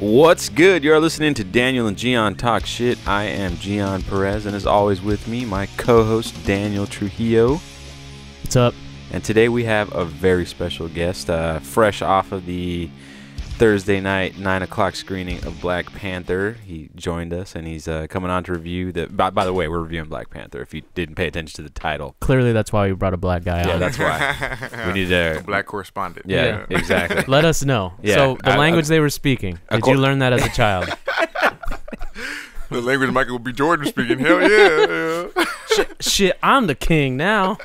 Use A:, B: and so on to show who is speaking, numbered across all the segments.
A: What's good? You're listening to Daniel and Gian Talk Shit. I am Gian Perez, and as always with me, my co-host, Daniel Trujillo.
B: What's up?
A: And today we have a very special guest, fresh off of the Thursday night 9 o'clock screening of Black Panther. He joined us, and he's coming on to review the... By the way, we're reviewing Black Panther, if you didn't pay attention to the title.
B: Clearly, that's why we brought a black guy
A: Yeah,
B: on.
A: that's why. We need a...
C: black correspondent.
A: Yeah, exactly.
B: Let us know.
A: Yeah.
B: So, the language they were speaking, did you learn that as a child?
C: The language Michael B. Jordan speaking. Hell yeah.
B: Shit, I'm the king now.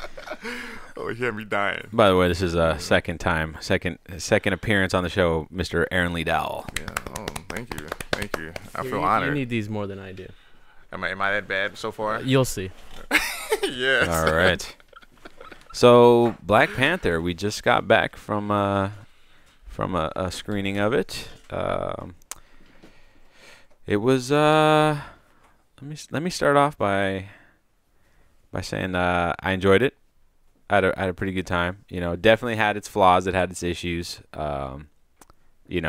C: Oh, he had me dying.
A: By the way, this is a second appearance on the show, Mr. Aaron Lee Dowell.
C: Yeah. Oh, thank you. I feel
B: You
C: honored.
B: need these more than I do.
C: Am I that bad so far?
B: You'll see.
C: Yes.
A: All right. So, Black Panther, we just got back from a screening of it. It was let me start off by saying I enjoyed it. I had a pretty good time. You know, definitely had its flaws. It had its issues. Which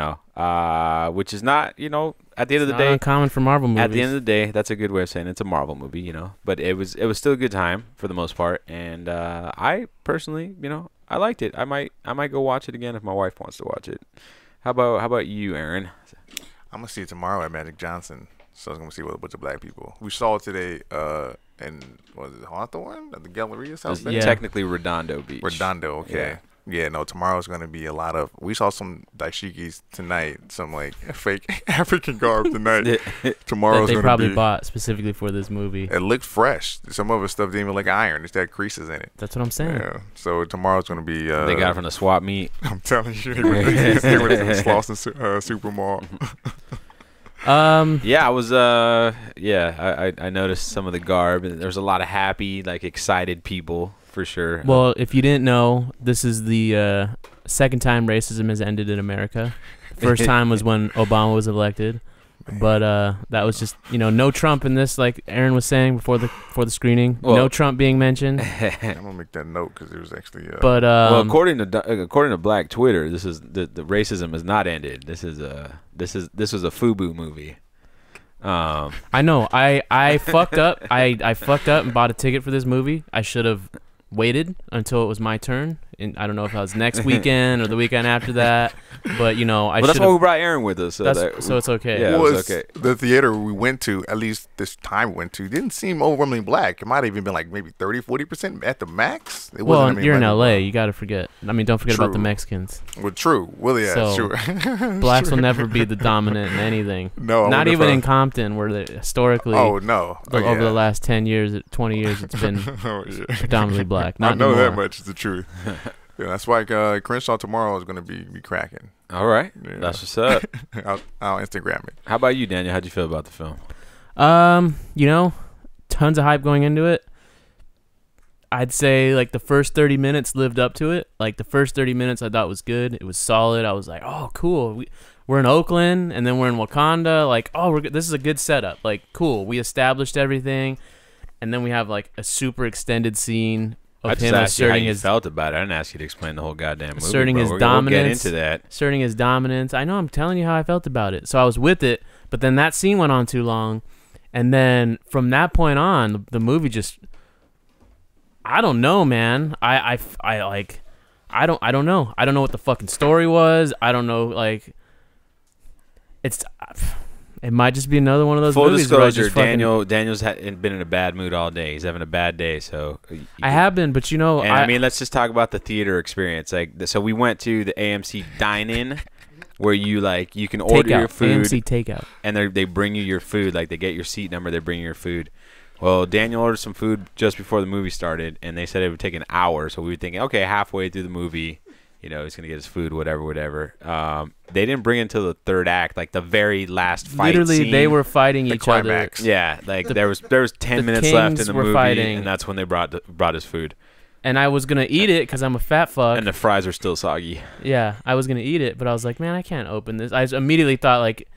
A: is not, at the end of the day,
B: uncommon for Marvel movies.
A: at the end of the day, that's a good way of saying it's a Marvel movie, But it was still a good time for the most part, and I personally, I liked it. I might go watch it again if my wife wants to watch it. How about you, Aaron?
C: I'm gonna see it tomorrow at Magic Johnson. So I was gonna see with a bunch of black people. We saw it today. And was it Hawthorne at the Galleria South Bay?
B: Yeah.
A: Technically Redondo Beach.
C: Redondo, okay. Yeah, no, tomorrow's going to be a lot of... We saw some dashikis tonight, some like fake African garb tonight. Tomorrow's
B: that they
C: going to be...
B: probably bought specifically for this movie.
C: It looked fresh. Some of his stuff didn't even look iron. It's had creases in it.
B: That's what I'm saying.
C: Yeah, so tomorrow's going to be...
A: they got it from the swap meet.
C: I'm telling you, they went to the Slauson Supermall.
A: Yeah, I was I noticed some of the garb, and there's a lot of happy, like excited people for sure.
B: Well, if you didn't know, this is the second time racism has ended in America. First time was when Obama was elected.
C: Man.
B: But that was just, no Trump in this, like Aaron was saying before the screening.
A: Well,
B: no Trump being mentioned.
C: I'm gonna make that note because it was actually.
B: But
A: well, according to Black Twitter, this is the racism has not ended. This was a FUBU movie.
B: I know. I fucked up. I fucked up and bought a ticket for this movie. I should have waited until it was my turn. And I don't know if that was next weekend or the weekend after that. But
A: Well, that's why we brought Aaron with us.
B: So it's okay.
A: Yeah, it was okay.
C: The theater we went to, at least this time we went to, didn't seem overwhelmingly black. It might have even been like maybe 30-40% at the max. It
B: Well,
C: wasn't
B: you're in LA. You got to forget. I mean, don't forget about the
C: True.
B: Mexicans.
C: Well, true. Well, yeah,
B: So,
C: sure.
B: Blacks will never be the dominant in anything.
C: No,
B: Not even in Compton, where they historically,
C: Oh no!
B: over the last 10 years, 20 years, it's been
C: Oh, yeah.
B: predominantly black. Not
C: I know that
B: anymore.
C: much is the truth. Yeah, that's why Crenshaw tomorrow is going to be cracking.
A: All right,
C: Yeah.
A: that's what's up.
C: I'll Instagram it.
A: How about you, Daniel? How'd you feel about the film?
B: Tons of hype going into it. I'd say like the first 30 minutes lived up to it. Like the first 30 minutes I thought was good. It was solid. I was like, oh, cool. We're in Oakland and then we're in Wakanda. Like, oh, this is a good setup. Like, cool. We established everything. And then we have like a super extended scene
A: I
B: of
A: just
B: him
A: asked you how
B: asserting
A: you
B: his
A: felt about it. I didn't ask you to explain the whole goddamn movie.
B: asserting
A: bro.
B: his
A: We'll
B: dominance.
A: get into that.
B: Asserting his dominance. I know. I'm telling you how I felt about it. So I was with it, but then that scene went on too long, and then from that point on, the movie just. I don't know, man. I don't know. I don't know what the fucking story was. I don't know. Like, it might just be another one of those
A: Full
B: movies where I
A: disclosure,
B: just fucking,
A: Daniel's been in a bad mood all day. He's having a bad day, so
B: I have been, but
A: And I mean, let's just talk about the theater experience. Like, so we went to the AMC Dine-In, where you can order your food,
B: AMC takeout,
A: and they bring you your food. Like, they get your seat number, they bring you your food. Well, Daniel ordered some food just before the movie started, and they said it would take an hour. So we were thinking, okay, halfway through the movie, he's gonna get his food, whatever. They didn't bring it until the third act, like the very last fight.
B: Literally,
A: scene.
B: they were fighting
C: The
B: each
C: climax.
A: Yeah, like there was 10 minutes
B: Kings
A: left in the
B: were
A: movie,
B: fighting.
A: and that's when they brought his food.
B: and I was gonna eat it because I'm a fat fuck.
A: And the fries are still soggy.
B: Yeah, I was gonna eat it, but I was like, man, I can't open this. I immediately thought like,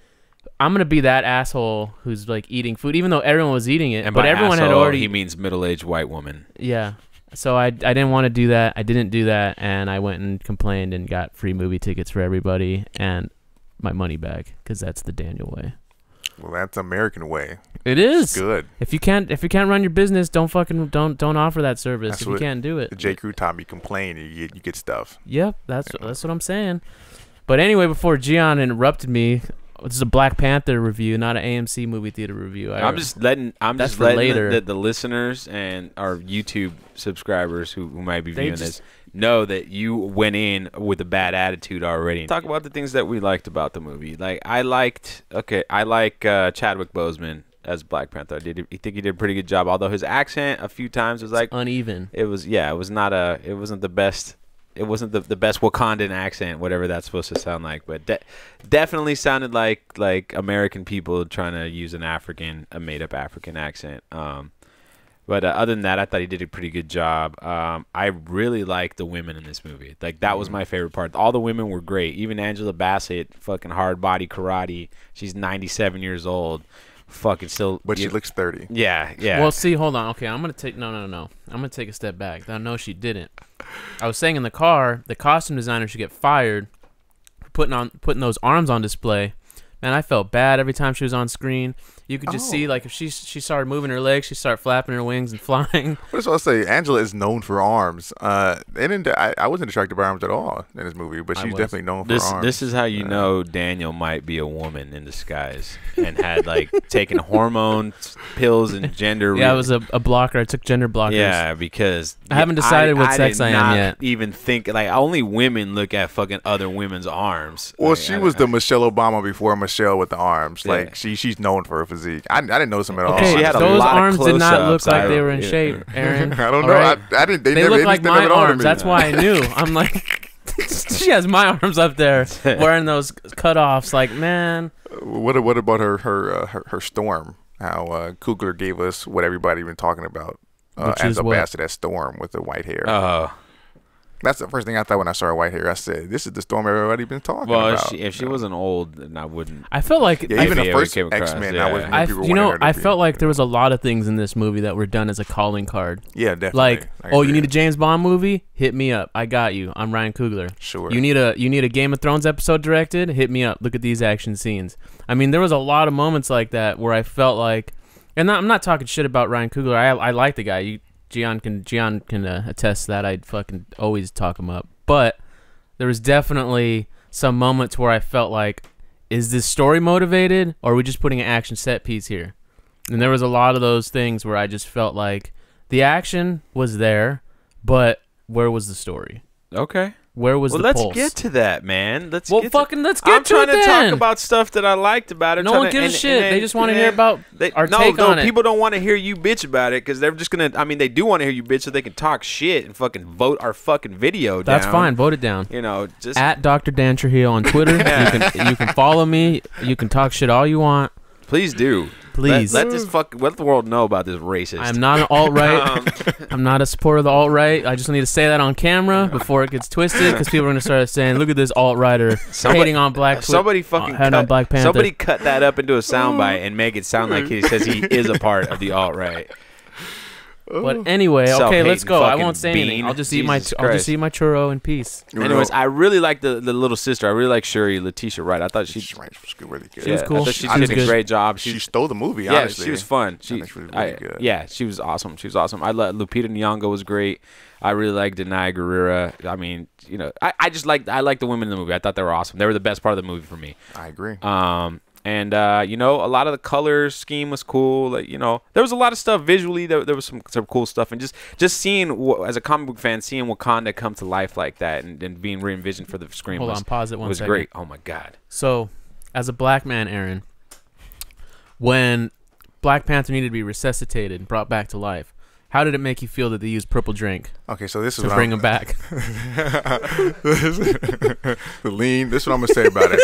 B: I'm gonna be that asshole who's like eating food, even though everyone was eating it.
A: And
B: but
A: by
B: everyone had
A: asshole,
B: already.
A: he means middle-aged white woman.
B: Yeah. So I didn't want to do that. I didn't do that, and I went and complained and got free movie tickets for everybody. And my money back because that's the Daniel way.
C: Well, that's American way.
B: It is
C: It's good.
B: If you can't run your business, don't offer that service.
C: That's
B: if you can't do it,
C: the J. Crew taught me. Complain, you get stuff.
B: Yep, that's what I'm saying. But anyway, before Gian interrupted me, this is a Black Panther review, not an AMC movie theater review.
A: I'm just letting the listeners and our YouTube subscribers who might be viewing this know that you went in with a bad attitude already. Talk about the things that we liked about the movie. Like I like Chadwick Boseman as Black Panther. I think he did a pretty good job. Although his accent a few times was like
B: uneven.
A: It wasn't the best. It wasn't the best Wakandan accent, whatever that's supposed to sound like. But definitely sounded like American people trying to use a made up African accent. But other than that, I thought he did a pretty good job. I really liked the women in this movie. Like that was my favorite part. All the women were great. Even Angela Bassett, fucking hard body karate. She's 97 years old. Fucking still.
C: But she looks 30.
A: Yeah.
B: Well, see, hold on. Okay, I'm gonna take no. I'm gonna take a step back. No, she didn't. I was saying in the car, the costume designer should get fired for putting those arms on display. Man, I felt bad every time she was on screen. You could just see, like, if she started moving her legs, she started flapping her wings and flying.
C: What is what I say? Angela is known for arms. I wasn't attracted by arms at all in this movie, but she's definitely known for arms.
A: This is how you know Daniel might be a woman in disguise and had, like, taken hormone pills and gender.
B: Yeah, I was a blocker. I took gender blockers.
A: Yeah, because
B: I haven't decided what sex I am yet.
A: Even think, like, only women look at fucking other women's arms.
C: Well,
A: like,
C: she was the Michelle Obama before Michelle with the arms. Like she's known for her physique. I didn't notice them at all.
B: Okay,
A: She had a
B: those
A: lot of
B: arms did not look
A: close-ups.
B: like they were in shape, Aaron.
C: I don't know.
B: Right?
C: I didn't. They
B: They
C: never
B: look like my
C: anything of it
B: arms.
C: me.
B: That's why I knew. I'm like, she has my arms up there wearing those cutoffs. Like, man.
C: What about her storm? How Coogler gave us what everybody been talking about as a bastard as Storm with the white hair.
A: Oh.
C: That's the first thing I thought when I saw her white hair. I said, "This is the Storm everybody been talking about."
A: Well, if she wasn't old, then I wouldn't.
B: I felt like
C: even the first
A: came across,
C: X-Men,
A: yeah.
B: I felt like there was a lot of things in this movie that were done as a calling card.
C: Yeah, definitely.
B: Like, you need a James Bond movie? Hit me up. I got you. I'm Ryan Coogler.
C: Sure.
B: You need a Game of Thrones episode directed? Hit me up. Look at these action scenes. I mean, there was a lot of moments like that where I felt like, and I'm not talking shit about Ryan Coogler. I like the guy. Gian can attest to that. I'd fucking always talk him up. But there was definitely some moments where I felt like, is this story motivated, or are we just putting an action set piece here? And there was a lot of those things where I just felt like the action was there, but where was the story?
A: Okay.
B: Where was the pulse?
A: Let's get to that, man. Let's
B: get
A: to
B: to it.
A: I'm trying to talk about stuff that I liked about it.
B: No one gives a shit. They just want to hear about our take on it.
A: People don't want to hear you bitch about it because they're just going to, I mean, they do want to hear you bitch so they can talk shit and fucking vote our fucking video down.
B: That's fine. Vote it down.
A: You know, just
B: at Dr. Dan Trujillo on Twitter. You can follow me. You can talk shit all you want.
A: Please do.
B: Please.
A: Let the world know about this racist.
B: I'm not an alt-right. I'm not a supporter of the alt-right. I just need to say that on camera before it gets twisted because people are going to start saying, look at this alt-righter hating on Black Panther.
A: Somebody cut that up into a soundbite and make it sound like he says he is a part of the alt-right.
B: But anyway, okay, let's go. I won't say anything. I'll just eat my churro in peace.
A: Anyways, I really like the little sister. I really like Shuri, Letitia Wright. I thought
C: she's really good.
B: She was cool.
A: I thought she did a great job.
C: She stole the movie.
A: Yeah,
C: honestly.
A: she was fun.
C: She was really good.
A: Yeah, she was awesome. I love Lupita Nyong'o was great. I really liked Denai Guerrera. I mean, you know, I like the women in the movie. I thought they were awesome. They were the best part of the movie for me.
C: I agree.
A: And you know, a lot of the color scheme was cool. Like, you know, there was a lot of stuff visually. There was some cool stuff, and just seeing as a comic book fan, seeing Wakanda come to life like that and being re-envisioned for the screen.
B: Pause it 1 second.
A: Was great. Oh my god.
B: So, as a black man, Aaron, when Black Panther needed to be resuscitated and brought back to life, how did it make you feel that they used purple drink?
C: Okay, so this is
B: to bring him back.
C: The lean. This is what I'm gonna say about it.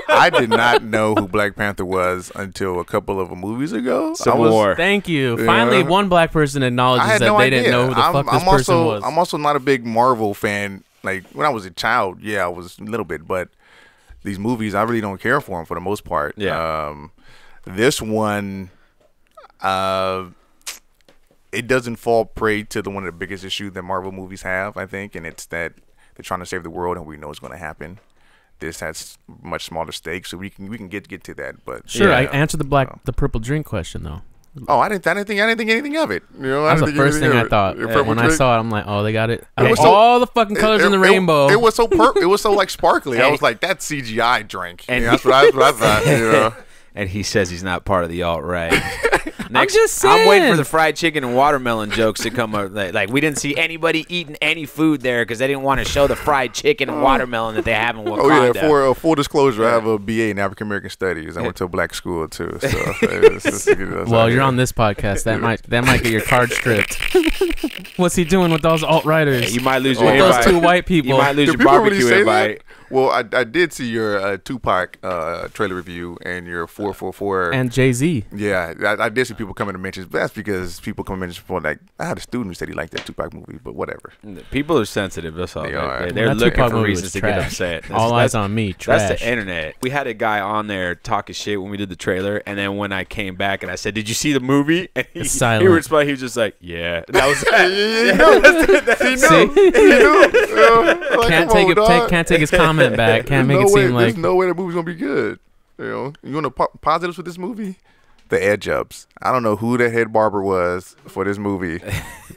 C: I did not know who Black Panther was until a couple of movies ago.
A: Civil War.
B: Thank you. Finally, one black person acknowledges that they didn't know who the fuck this person was.
C: I'm also not a big Marvel fan. Like when I was a child, yeah, I was a little bit, but these movies, I really don't care for them for the most part.
A: Yeah.
C: This one, it doesn't fall prey to one of the biggest issues that Marvel movies have, I think, and it's that they're trying to save the world, and we know it's going to happen. this has much smaller stakes, so we can get to that. But
B: Sure,
A: Yeah.
B: I answered the purple drink question though.
C: oh, I didn't think anything of it. You know,
B: That's the first thing I thought when I saw it. I'm like, oh, they got it.
C: It was
B: All the fucking colors in the rainbow.
C: It was so it was so like sparkly. I was like, that's CGI drink.
A: And
C: that's what I thought. You know?
A: And he says he's not part of the alt-right.
B: I'm just saying.
A: I'm waiting for the fried chicken and watermelon jokes to come up. Like we didn't see anybody eating any food there because they didn't want to show the fried chicken and watermelon that they have in Wakanda.
C: Oh yeah, for full disclosure, I have a BA in African American Studies. I went to a black school too. So
B: well, you're on this podcast. That might get your card stripped. What's he doing with those alt-righters?
A: You might lose your
B: with
A: invite.
B: those two white people.
A: You might lose
C: Do
A: your
C: people really
A: barbecue
C: say
A: invite.
C: that? Well, I did see your Tupac trailer review and your 444
B: And Jay-Z.
C: Yeah, I did see people coming to mention. But that's because people come to mention before. Like I had a student who said he liked that Tupac movie, but whatever.
A: People are sensitive. That's all.
C: They are.
A: They're
B: That
A: looking
B: Tupac
A: for
B: movie
A: reasons
B: was
A: to get
B: trash.
A: upset.
B: All eyes on me. Trash.
A: That's the internet. We had a guy on there talking shit when we did the trailer, and then when I came back and I said, "Did you see the movie?" And he
B: Silent.
A: responded. He was just like, "Yeah." And that was
B: Can't take his comment back. Can't make it seem like
C: there's no way the movie's gonna be good. You know, you want to positives with this movie? The edge ups. I don't know who the head barber was for this movie,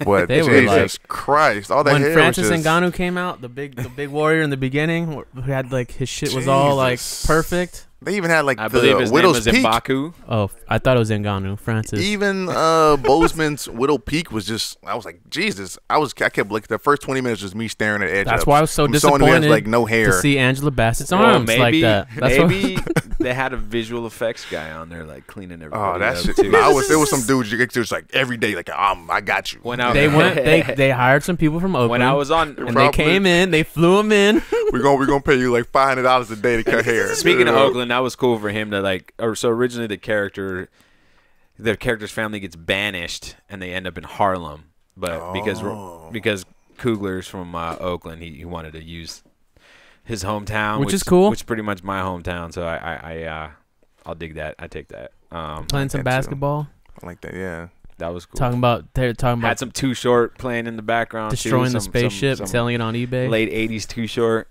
C: but
B: They were
C: Jesus Christ, all that
B: when
C: hair
B: Francis
C: was just,
B: Ngannou came out, the big warrior in the beginning, who had like his shit was all like
C: Jesus.
B: perfect.
C: They even had like
A: I
C: the
A: believe his name
C: Widow's
A: was
C: Peak.
A: M'Baku.
B: Oh, I thought it was Ngannou. Francis.
C: Even Bozeman's Widow Peak was just. I was like, Jesus. I kept looking. The first 20 minutes was me staring at edge.
B: That's
C: ups.
B: why I was so
C: From someone who has,
B: disappointed
C: like no hair.
B: to see Angela Bassett's
A: Well,
B: arms
A: maybe,
B: like that. That's
A: maybe
B: what,
A: they had a visual effects guy on there, like cleaning everybody.
C: Oh, that
A: up
C: shit.
A: too.
C: No, there was some dudes. It was like every day, like I got you.
A: When I-
B: they went. They hired some people from Oakland.
A: When I was on,
B: and
C: Probably.
B: they came in. They flew them in.
C: we're gonna pay you like $500 a day to cut hair.
A: speaking
C: You
A: of
C: know?
A: Oakland, that was cool for him to like. Or so originally the character's family gets banished and they end up in Harlem, but because Coogler's from Oakland, he wanted to use his hometown,
B: Which is cool.
A: which is pretty much my hometown. So I'll dig that. I take that.
B: Playing some
C: too.
B: basketball.
C: I like that. Yeah.
A: That was cool.
B: They're talking about
A: Had some Too Short playing in the background.
B: destroying
A: too.
B: the spaceship,
A: some
B: selling it on eBay.
A: late '80s Too Short.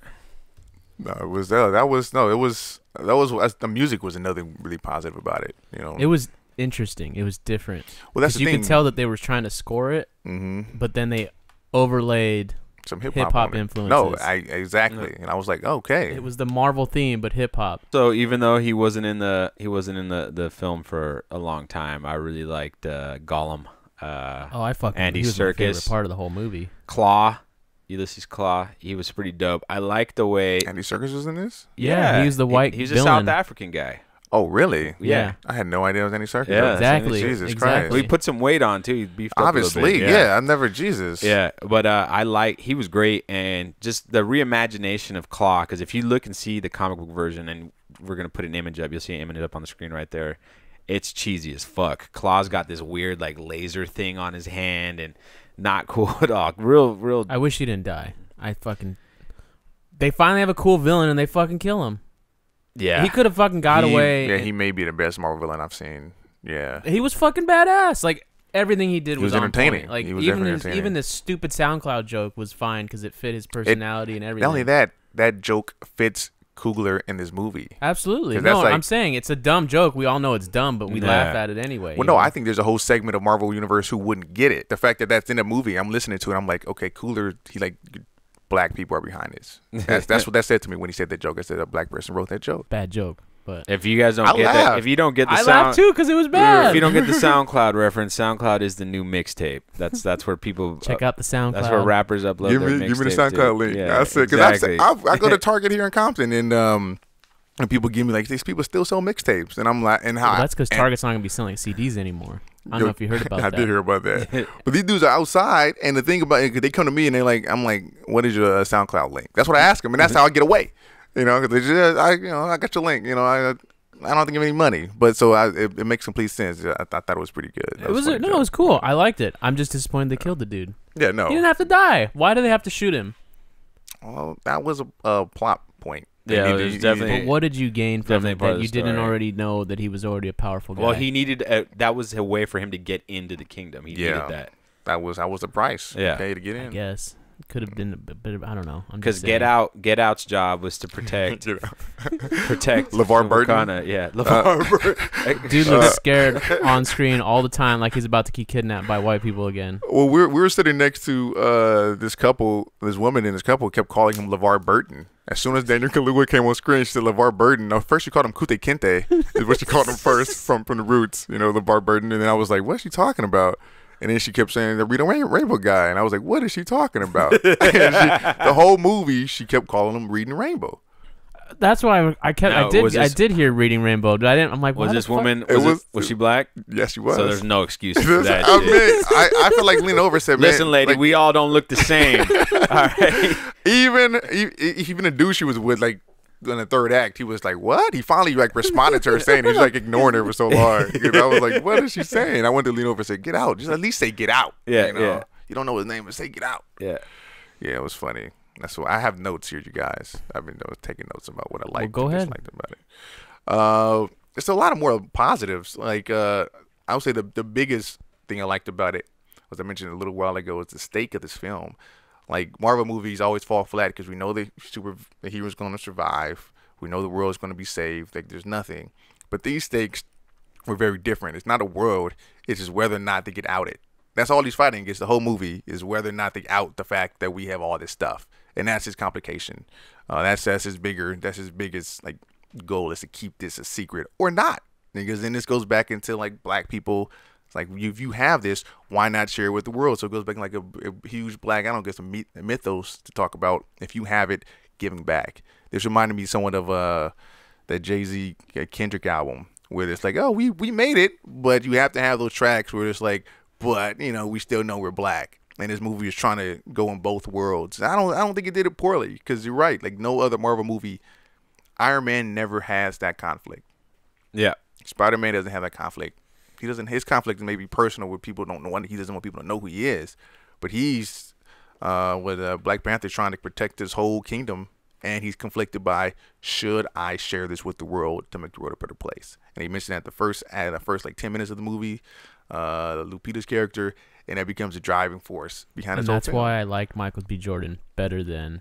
C: No, it was the music was another really positive about it. You know.
B: It was interesting. It was different.
C: Well, that's
B: 'Cause
C: the
B: you
C: thing.
B: could tell that they were trying to score it, but then they overlaid.
C: Some
B: hip
C: hip
B: hop
C: hop
B: influences.
C: No, exactly. And I was like, okay.
B: It was the Marvel theme, but hip hop.
A: So even though he wasn't in the film for a long time, I really liked Gollum.
B: Oh, I fucking
A: Andy
B: he was my favorite
A: Serkis.
B: part of the whole movie.
A: Claw, Ulysses Claw. He was pretty dope. I like the way.
C: Andy Serkis was in this?
B: Yeah, he was the white
A: He's a
B: villain.
A: South African guy.
C: Oh, really?
B: Yeah.
C: I had no idea it was Andy Serkis.
A: Yeah,
B: exactly.
C: Jesus
B: exactly.
C: Christ.
A: Well, he put some weight on too. He beefed up a
C: Obviously,
A: little bit.
C: yeah. I never Jesus.
A: Yeah, but he was great, and just the reimagination of Claw. Because if you look and see the comic book version, and we're gonna put an image up, you'll see an image up on the screen right there. It's cheesy as fuck. Claw's got this weird like laser thing on his hand, and not cool at all. Real.
B: I wish he didn't die. They finally have a cool villain, and they fucking kill him.
A: Yeah,
B: He could have fucking got away.
C: Yeah, he may be the best Marvel villain I've seen. Yeah.
B: He was fucking badass. Like everything he did
C: He was
B: on
C: entertaining.
B: point. Like
C: He was definitely entertaining.
B: even this stupid SoundCloud joke was fine because it fit his personality and everything.
C: Not only that joke fits Coogler in this movie.
B: Absolutely.
C: 'Cause
B: No,
C: that's like-
B: I'm saying it's a dumb joke. We all know it's dumb, but we
A: Yeah.
B: laugh at it anyway.
C: Well, no, I think there's a whole segment of Marvel Universe who wouldn't get it. The fact that that's in a movie, I'm listening to it, I'm like, okay, Coogler, he like, black people are behind this. That's what that said to me when he said that joke. I said a black person wrote that joke.
B: Bad joke, but
A: if you guys don't
C: I
A: get that,
C: laughed.
A: if you don't get the
B: I
A: sound,
B: laughed too because it was bad.
A: if you don't get the SoundCloud reference, SoundCloud is the new mixtape. That's where people
B: Check out the SoundCloud.
A: That's where rappers upload
C: Give
A: their
C: me the
A: mixtapes,
C: SoundCloud
A: too.
C: link.
A: Yeah,
C: I said,
A: exactly.
C: I go to Target here in Compton, and people give me like, these people still sell mixtapes, and I'm like, and how?
B: Well, that's because
C: and-
B: Target's not gonna be selling CDs anymore. I don't know if you heard about
C: I
B: that.
C: did hear about that. But these dudes are outside, and the thing about it, they come to me and they're like, I'm like, what is your SoundCloud link? That's what I ask them, and that's how I get away. You know, because I got your link. You know, I don't think of any money, but so it makes complete sense. I thought it was pretty good.
B: It was cool. I liked it. I'm just disappointed they killed the dude.
C: Yeah, no.
B: He didn't have to die. Why do they have to shoot him?
C: Well, that was a plot point.
A: Yeah, it was definitely-
B: But what did you gain from
A: Definitely
B: it
A: part of
B: that
A: the
B: you didn't
A: story.
B: already know that he was already a powerful guy?
A: Well, he needed that was a way for him to get into the kingdom. He needed that.
C: That was the price.
A: Yeah.
C: Okay, to get
B: I
C: in.
B: guess. could have been a bit of, I don't know.
A: Because Get Out's job was to protect
C: LeVar Burton.
A: Wakanda. Yeah, LeVar Burton.
B: Dude looks scared on screen all the time, like he's about to get kidnapped by white people again.
C: Well, we were sitting next to this woman in this couple kept calling him LeVar Burton. As soon as Daniel Kaluuya came on screen, she said LeVar Burton. Now, first she called him Kute Kinte, is what she called him first from the roots, LeVar Burton. And then I was like, what's she talking about? And then she kept saying the Reading Rainbow guy. And I was like, what is she talking about? The whole movie, she kept calling him Reading Rainbow.
B: That's why I did hear Reading Rainbow. I'm like,
A: was this woman, was she black?
C: Yes, she was.
A: So there's no excuse for that
C: I
A: shit.
C: mean, I feel like leaning over and said, man.
A: Listen, lady, we all don't look the same. All right.
C: Even the dude she was with, like, in the third act, he was like, what? He finally, like, responded to her saying, he was, like, ignoring her for so long. I was like, what is she saying? I wanted to lean over and say, get out. Just at least say get out.
A: Yeah,
C: yeah. You don't know his name, but say get out.
A: Yeah.
C: Yeah, it was funny. That's why I have notes here, you guys. I've been taking notes about what I liked
B: and
C: disliked about it. There's a lot of more positives. Like, I would say the biggest thing I liked about it, as I mentioned a little while ago, is the stake of this film. Like, Marvel movies always fall flat because we know the hero's going to survive. We know the world is going to be saved. Like, there's nothing. But these stakes were very different. It's not a world. It's just whether or not they get outed. That's all he's fighting against the whole movie, is whether or not they out the fact that we have all this stuff. And that's his complication. That's his biggest like goal, is to keep this a secret or not. Because then this goes back into like black people. It's like, if you have this, why not share it with the world? So it goes back like a huge black, I don't guess, a mythos to talk about, if you have it, giving back. This reminded me somewhat of that Jay-Z Kendrick album, where it's like, oh, we made it, but you have to have those tracks where it's like, but we still know we're black. And this movie is trying to go in both worlds. I don't think it did it poorly, because you're right. Like, no other Marvel movie, Iron Man never has that conflict.
A: Yeah.
C: Spider-Man doesn't have that conflict. He doesn't. His conflict may be personal, where people don't know. He doesn't want people to know who he is. But he's with Black Panther, trying to protect his whole kingdom, and he's conflicted by, should I share this with the world to make the world a better place? And he mentioned that the first like 10 minutes of the movie, Lupita's character, and that becomes a driving force behind his whole thing.
B: That's why I like Michael B. Jordan better than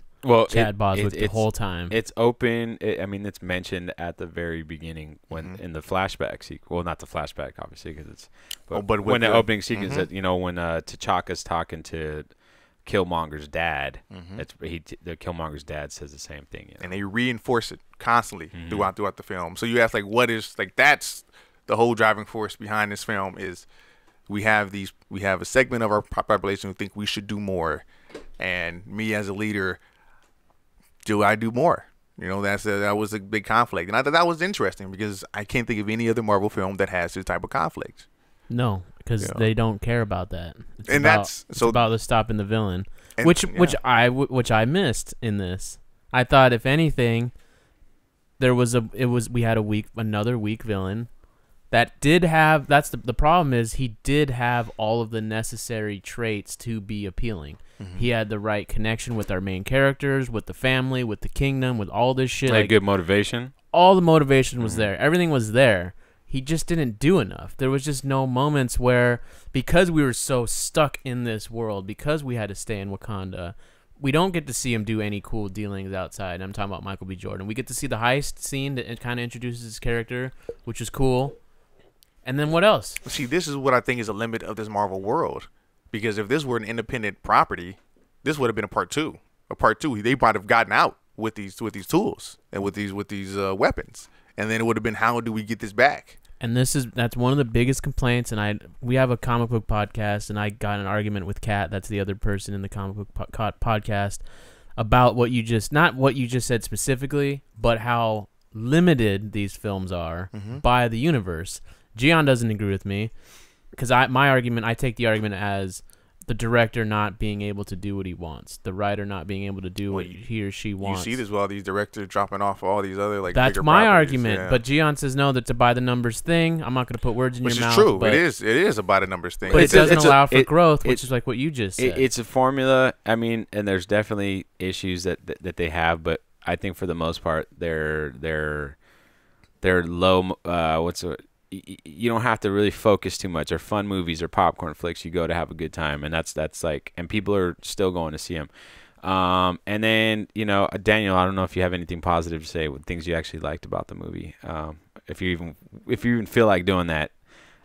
B: Chad Boswick the whole time.
A: It's open. It's mentioned at the very beginning when in the flashback sequence. Well, not the flashback, obviously, because it's. But when the opening sequence, that when T'Chaka's talking to Killmonger's dad, the Killmonger's dad says the same thing.
C: And they reinforce it constantly throughout the film. So you ask, like, what is, like, that's the whole driving force behind this film, is we have a segment of our population who think we should do more, and me as a leader, do I do more? That was a big conflict, and I thought that was interesting, because I can't think of any other Marvel film that has this type of conflict.
B: No, because they don't care about that. It's about the stopping the villain, which I missed in this. I thought, if anything, we had another weak villain. That did have, that's the problem, is he did have all of the necessary traits to be appealing. He had the right connection with our main characters, with the family, with the kingdom, with all this shit.
A: Like good motivation?
B: All the motivation was there. Everything was there. He just didn't do enough. There was just no moments where, because we were so stuck in this world, because we had to stay in Wakanda, we don't get to see him do any cool dealings outside. I'm talking about Michael B. Jordan. We get to see the heist scene that kind of introduces his character, which is cool. And then what else?
C: See, this is what I think is a limit of this Marvel world. Because if this were an independent property, this would have been a part two. They might have gotten out with these tools and with these weapons. And then it would have been, how do we get this back?
B: And that's one of the biggest complaints. And we have a comic book podcast, and I got in an argument with Kat, that's the other person in the comic book podcast, about not what you just said specifically, but how limited these films are by the universe. Gian doesn't agree with me, because I take the argument as the director not being able to do what he wants, the writer not being able to do what he or she wants.
C: You see this with all these directors dropping off all these other, like,
B: that's
C: bigger
B: my
C: properties.
B: argument.
C: Yeah.
B: But Gian says no, that's a by the numbers thing. I'm not going to put words in your mouth.
C: Which is true. It is a by the numbers thing.
B: But it doesn't allow for growth, which is like what you just said.
A: It's a formula. And there's definitely issues that they have, but I think for the most part they're low. you don't have to really focus too much. Or fun movies or popcorn flicks, you go to have a good time, and that's like, and people are still going to see them. And then, you know, Daniel, I don't know if you have anything positive to say, with things you actually liked about the movie. If you even feel like doing that.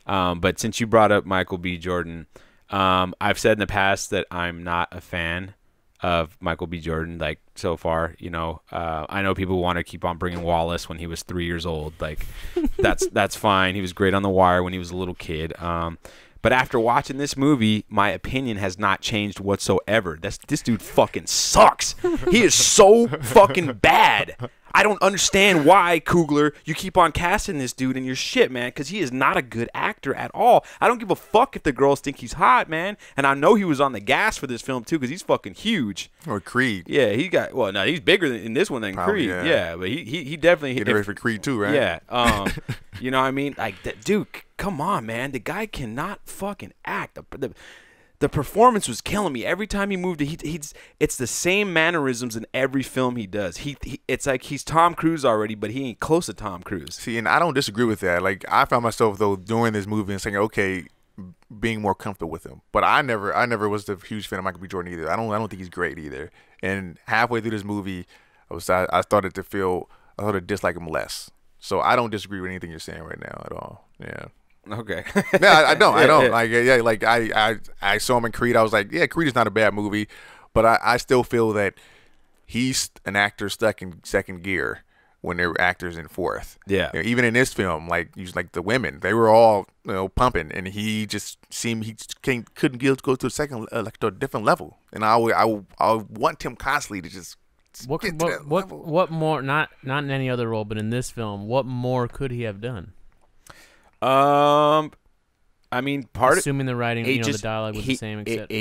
A: But since you brought up Michael B. Jordan, I've said in the past that I'm not a fan of Michael B. Jordan, like, so far. You know, I know people want to keep on bringing Wallace when he was 3 years old. Like, that's fine. He was great on The Wire when he was a little kid. But after watching this movie, my opinion has not changed whatsoever. This dude fucking sucks. He is so fucking bad. I don't understand why, Coogler, you keep on casting this dude in your shit, man, because he is not a good actor at all. I don't give a fuck if the girls think he's hot, man. And I know he was on the gas for this film, too, because he's fucking huge.
C: Or Creed.
A: Yeah, he got, well, no, he's bigger in this one than
C: Probably,
A: Creed. Yeah, but he definitely.
C: Getting ready for Creed, too, right?
A: Yeah. You know what I mean? Like, dude, come on, man. The guy cannot fucking act. The performance was killing me. Every time he moved, it's the same mannerisms in every film he does. It's like he's Tom Cruise already, but he ain't close to Tom Cruise.
C: See, and I don't disagree with that. Like, I found myself, though, during this movie and saying, okay, being more comfortable with him. But I never was a huge fan of Michael B. Jordan either. I don't think he's great either. And halfway through this movie, I started to dislike him less. So I don't disagree with anything you're saying right now at all. Yeah.
A: Okay.
C: Yeah, I don't.
A: Yeah.
C: Like, yeah, like I saw him in Creed. I was like, yeah, Creed is not a bad movie, but I still feel that he's an actor stuck in second gear when they're actors in fourth.
A: Yeah.
C: You know, even in this film, like the women, they were all, you know, pumping, and he just seemed couldn't go to a second, like, to a different level. And I want him constantly to just.
B: What more? Not in any other role, but in this film, what more could he have done?
A: I mean,
B: assuming the writing, the dialogue was the same, except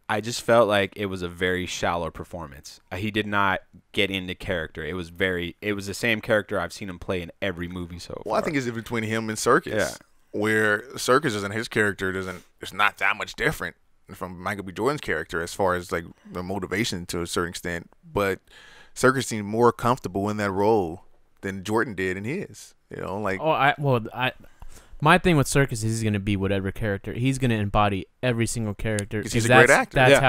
A: I just felt like it was a very shallow performance. He did not get into character. It was the same character I've seen him play in every movie so far.
C: Well, I think it's between him and Circus.
A: Yeah.
C: Where Circus isn't his character it's not that much different from Michael B. Jordan's character as far as like the motivation to a certain extent, but Circus seemed more comfortable in that role than Jordan did in his. You know, like
B: my thing with Circus is he's gonna be whatever character he's gonna embody every single character.
C: Because he's a great actor.
B: That's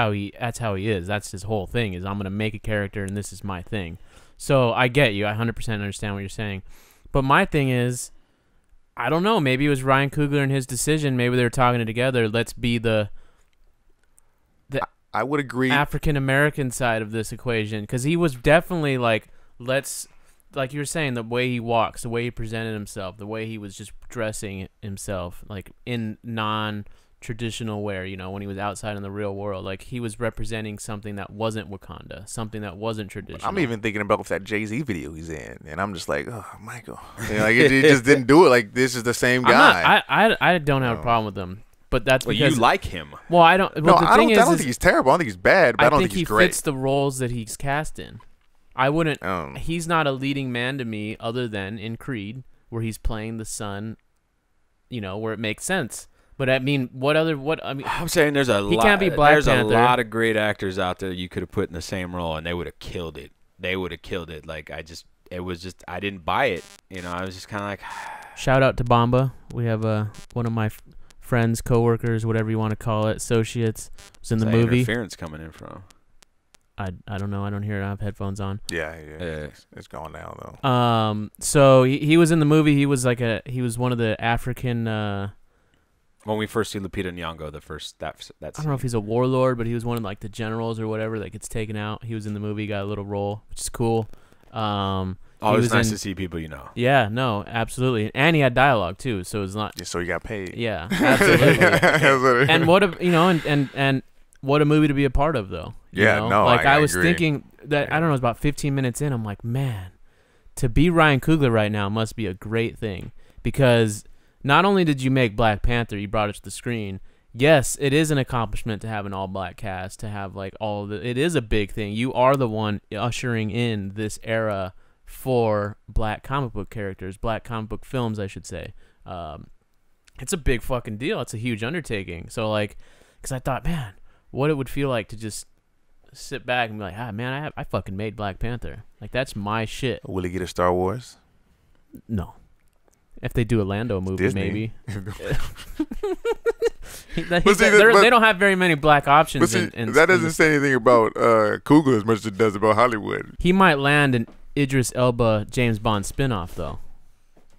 B: how he is. That's his whole thing. Is I'm gonna make a character and this is my thing. So I get you. I 100% understand what you're saying. But my thing is, I don't know. Maybe it was Ryan Coogler and his decision. Maybe they were talking together. Let's be the
C: I would agree.
B: African American side of this equation, because he was definitely like, like you were saying, the way he walks, the way he presented himself, the way he was just dressing himself, like in non-traditional wear, you know, when he was outside in the real world, like he was representing something that wasn't Wakanda, something that wasn't traditional.
C: I'm even thinking about that Jay-Z video he's in, and I'm just like, oh, Michael, you know, like it just didn't do it. Like, this is the same guy.
B: I don't have a problem with him. But that's because
A: you like him.
B: Well, I don't.
C: No,
B: well,
C: I don't think he's terrible. I don't think he's bad, but I don't think he's great.
B: He fits the roles that he's cast in. I wouldn't. He's not a leading man to me, other than in Creed, where he's playing the son. You know, where it makes sense. But I mean,
A: I'm saying there's a lot.
B: He can't be Black Panther.
A: There's a lot of great actors out there you could have put in the same role, and they would have killed it. They would have killed it. Like, I didn't buy it. You know, I was just kind of like.
B: Shout out to Bamba. We have one of my friends, coworkers, whatever you want to call it, associates, was in the movie.
A: Interference coming in from?
B: I don't know. I don't hear it. I have headphones on.
C: Yeah. It's going now though.
B: So he was in the movie. He was one of the African.
A: When we first see Lupita Nyong'o, that's. I
B: don't know if he's a warlord, but he was one of like the generals or whatever that gets taken out. He was in the movie, got a little role, which is cool.
A: Always nice to see people you know.
B: Yeah, no, absolutely, and he had dialogue too, so it's not.
C: So he got paid.
B: Yeah, absolutely. And what and what a movie to be a part of, though. I was
C: agree.
B: thinking that I don't know, it was about 15 minutes in. I'm like, man, to be Ryan Coogler right now must be a great thing, because not only did you make Black Panther, you brought it to the screen. Yes, it is an accomplishment to have an all-black cast, to have like it is a big thing. You are the one ushering in this era for black comic book characters, black comic book films, I should say. It's a big fucking deal. It's a huge undertaking. So, like, because I thought, man, what it would feel like to just sit back and be like, man, I fucking made Black Panther. Like, that's my shit.
C: Will he get a Star Wars?
B: No. If they do a Lando movie,
C: Disney.
B: maybe.
C: But see,
B: They don't have very many black
C: But
B: options.
C: see,
B: in
C: that doesn't say anything about Cougar as much as it does about Hollywood.
B: He might land an Idris Elba James Bond spinoff though,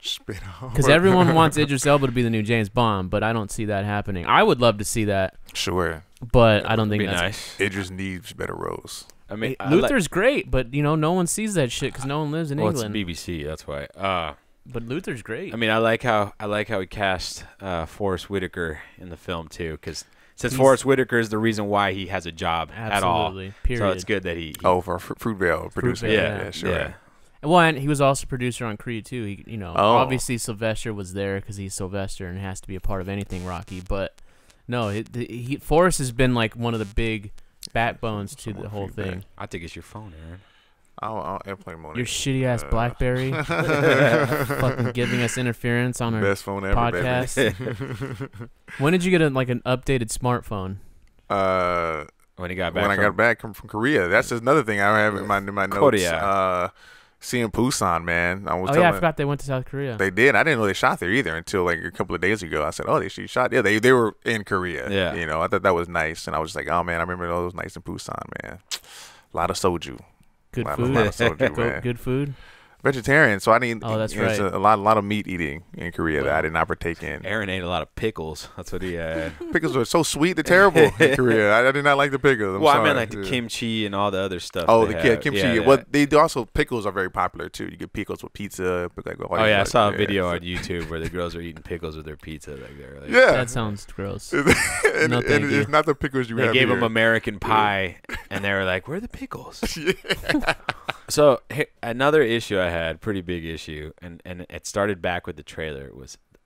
C: Spit off.
B: because everyone wants Idris Elba to be the new James Bond, but I don't see that happening. I would love to see that,
C: Sure.
B: but I don't think
A: Be
B: that's.
A: nice.
C: Idris needs better roles.
A: I mean,
B: Luther's great, but no one sees that shit because no one lives in
A: well,
B: England.
A: it's BBC. That's why.
B: But Luther's great.
A: I mean, I like how he cast Forrest Whitaker in the film too, because since Forrest Whitaker is the reason why he has a job at all.
B: Absolutely. Period.
A: So it's good that he
C: For Fruitvale producer.
B: Fruitvale,
C: Yeah, sure.
A: yeah.
B: Well, and he was also producer on Creed too. He,
C: Oh.
B: obviously Sylvester was there because he's Sylvester and has to be a part of anything Rocky. But no, Forrest has been like one of the big backbones to the whole thing.
A: I think it's your phone, Aaron.
C: I'll airplane mode.
B: Your shitty ass BlackBerry, fucking giving us interference on our
C: Best phone ever,
B: podcast. When did you get an updated smartphone?
A: When he got back.
C: When I got back from Korea. That's just another thing I have in my notes.
A: Korea.
C: Seeing Busan, man. I was
B: Oh
C: telling,
B: yeah, I forgot they went to South Korea.
C: They did. I didn't know they shot there either until like a couple of days ago. I said, "Oh, they shot." Yeah, they were in Korea.
A: Yeah.
C: You know, I thought that was nice, and I was just like, "Oh man, I remember those nights in Busan, man. A lot of soju,
B: Good
C: lot
B: food.
C: of soju, man.
B: Good food.
C: Vegetarian, so I didn't.
B: Oh, that's
C: there's
B: right.
C: a lot of meat eating in Korea that I did not partake in.
A: Aaron ate a lot of pickles. That's what he had.
C: Pickles were so sweet, they're terrible in Korea. I did not like the pickles. I'm
A: Well, I
C: sorry.
A: meant like the kimchi and all the other stuff.
C: Oh,
A: they
C: the
A: have.
C: kimchi.
A: Yeah,
C: Well, they do also pickles are very popular too. You get pickles with pizza.
A: Oh yeah, I saw a video on YouTube where the girls are eating pickles with their pizza. Like they're like,
C: Yeah,
B: That sounds gross.
C: and,
B: No,
C: and
B: thank you.
C: it's not the pickles you
A: they
C: have
A: gave
C: here.
A: them American Pie, and they were like, "Where are the pickles?" So another issue I had, pretty big issue, and it started back with the trailer.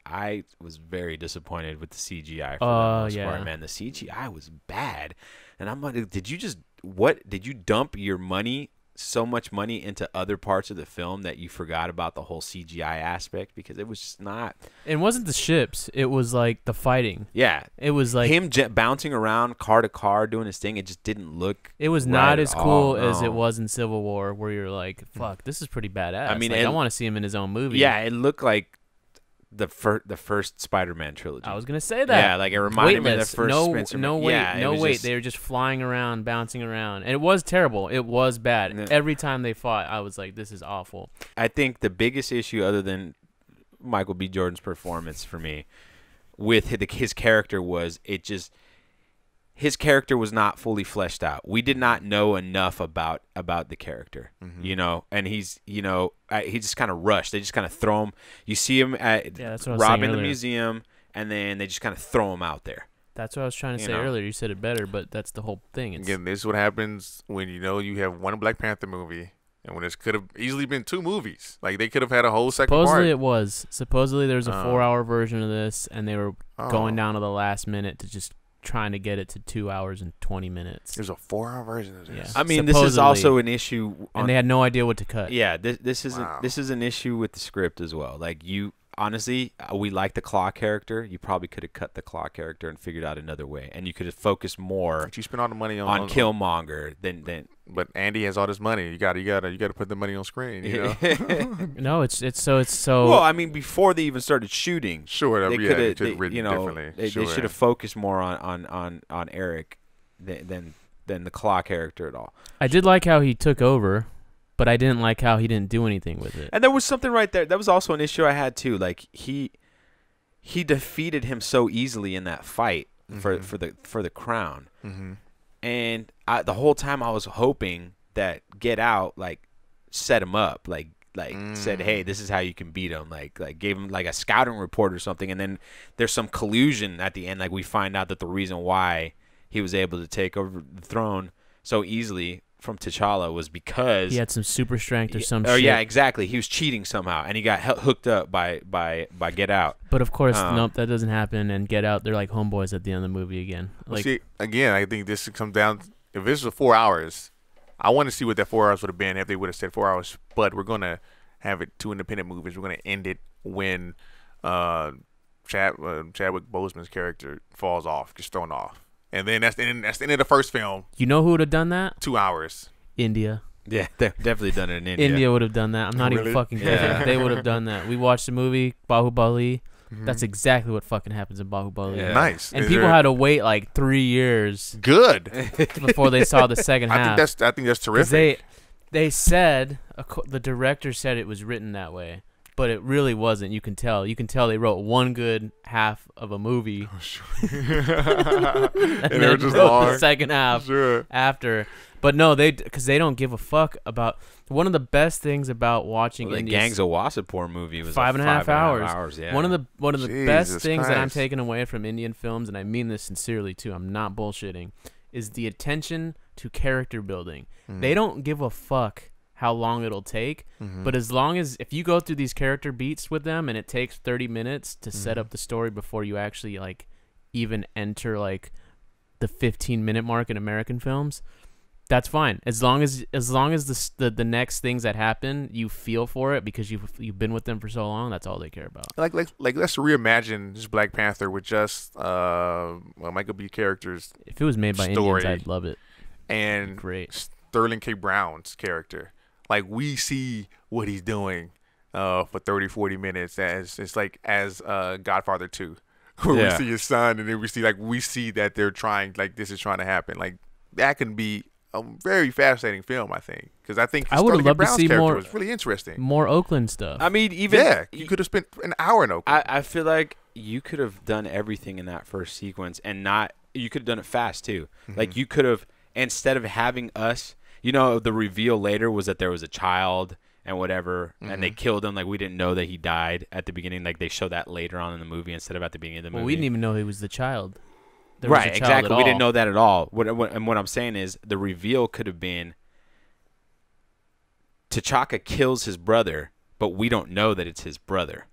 A: I was very disappointed with the CGI for the most part, man. The CGI was bad, and I'm like, did you dump your money? So much money into other parts of the film that you forgot about the whole CGI aspect, because it was just not.
B: It wasn't the ships. It was like the fighting.
A: Yeah,
B: It was like
A: him bouncing around car to car doing his thing. It just didn't look.
B: it was
A: right
B: not
A: at
B: as
A: all,
B: cool as
A: no.
B: it was in Civil War, where you're like, "Fuck, this is pretty badass."
A: I mean,
B: like,
A: and-
B: I want to see him in his own movie.
A: Yeah, it looked like the first Spider-Man trilogy.
B: I was gonna say that.
A: Yeah, like it reminded me of the
B: Weightless.
A: first
B: No,
A: Spencer.
B: no weight,
A: Yeah, it
B: no
A: was
B: weight.
A: just-
B: They were just flying around, bouncing around, and it was terrible. It was bad.
A: Yeah.
B: Every time they fought, I was like, "This is awful."
A: I think the biggest issue, other than Michael B. Jordan's performance for me, with his character was his character was not fully fleshed out. We did not know enough about the character, and he's he just kind of rushed. They just kind of throw him. You see him at
B: that's what I was saying
A: robbing the
B: earlier.
A: museum, and then they just kind of throw him out there.
B: That's what I was trying to
A: You
B: say
A: know.
B: earlier. You said it better, but that's the whole thing. It's,
C: Again, this is what happens when you have one Black Panther movie, and when this could have easily been two movies. Like they could have had a whole second
B: supposedly
C: part.
B: it was. Supposedly there was a 4-hour version of this, and they were
C: Oh.
B: going down to the last minute to just trying to get it to 2 hours and 20 minutes.
C: There's a 4-hour version of this.
B: Yeah.
A: I mean, this is
B: Supposedly.
A: also an issue.
B: And they had no idea what to cut.
A: Yeah, this is
C: Wow.
A: this is an issue with the script as well. Like honestly, we like the Claw character. You probably could have cut the Claw character and figured out another way, and you could have focused more
C: But you spend all the money
A: on Killmonger than.
C: But Andy has all this money. You got to put the money on screen. You know.
B: No, it's so.
A: Well, I mean, before they even started shooting,
C: Sure,
A: they
C: yeah,
A: could
C: they
A: have,
C: could have written differently.
A: they should have focused more on Eric than the Claw character at all.
B: I did like how he took over, but I didn't like how he didn't do anything with it.
A: And there was something right there. That was also an issue I had too. Like he defeated him so easily in that fight for the crown.
C: Mm-hmm.
A: And the whole time I was hoping that Get Out set him up, said, hey, this is how you can beat him, like gave him like a scouting report or something, and then there's some collusion at the end, like we find out that the reason why he was able to take over the throne so easily from T'Challa was because
B: He had some super strength or some
A: oh
B: shit.
A: yeah, exactly, he was cheating somehow and he got hooked up by Get Out.
B: But of course, nope, that doesn't happen. And Get Out, they're like homeboys at the end of the movie again.
C: Well,
B: Like,
C: see, again, I think this comes down. If this was 4 hours, I want to see what that 4 hours would have been if they would have said 4 hours. But we're gonna have it 2 independent movies. We're gonna end it when Chadwick Boseman's character falls off, gets thrown off, and then that's the end of the first film.
B: you know who would have done that?
C: 2 hours.
B: India.
A: Yeah, they've definitely done it in India.
B: India would have done that. I'm not even
C: Really?
B: fucking kidding.
A: Yeah.
B: They would have done that. We watched the movie Bahubali. That's exactly what fucking happens in Bahubali.
A: Yeah.
C: Nice.
B: And
C: Is
B: people
C: there-
B: had to wait like 3 years
C: good.
B: before they saw the second
C: I
B: half.
C: think that's
B: 'Cause
C: terrific.
B: they said the director said it was written that way, but it really wasn't. You can tell. You can tell they wrote one good half of a movie,
C: and
B: and
C: they were
B: then
C: just
B: wrote
C: long.
B: the second half
C: Sure.
B: after. But no, because they don't give a fuck about. One of the best things about watching
A: Well, the
B: India's
A: Gangs of Wasseypur movie was
B: 5.5 hours.
A: hours. Yeah.
B: One of the best
C: Jesus
B: things that I'm
C: Christ.
B: taking away from Indian films, and I mean this sincerely too, I'm not bullshitting, is the attention to character building. They don't give a fuck how long it'll take, but as long as if you go through these character beats with them and it takes 30 minutes to set up the story before you actually like even enter like the 15-minute mark in American films, that's fine. As long as the next things that happen, you feel for it because you've been with them for so long. That's all they care about.
C: Like let's reimagine just Black Panther with just Michael B. characters
B: If it was made by
C: Story.
B: Indians, I'd love it.
C: and
B: Great.
C: Sterling K. Brown's character. Like we see what he's doing for 30, 40 minutes as it's like as Godfather 2. Where
A: Yeah.
C: we see his son and then we see that they're trying like this is trying to happen. Like that can be a very fascinating film, I think, because I think
B: I would
C: Sterling K.
B: love to
C: Brown's
B: see
C: character
B: more-
C: was really interesting.
B: More Oakland stuff.
A: I mean, even
C: Yeah, you could have spent an hour in Oakland.
A: I feel like you could have done everything in that first sequence and not. You could have done it fast too. Like you could have, instead of having us, the reveal later was that there was a child and whatever, and they killed him. Like we didn't know that he died at the beginning. Like they show that later on in the movie instead of at the beginning of the movie.
B: well, we didn't even know he was the child. There was a
A: Right,
B: child
A: exactly.
B: at
A: We didn't
B: all.
A: know that at all. And what I'm saying is the reveal could have been T'Chaka kills his brother, but we don't know that it's his brother.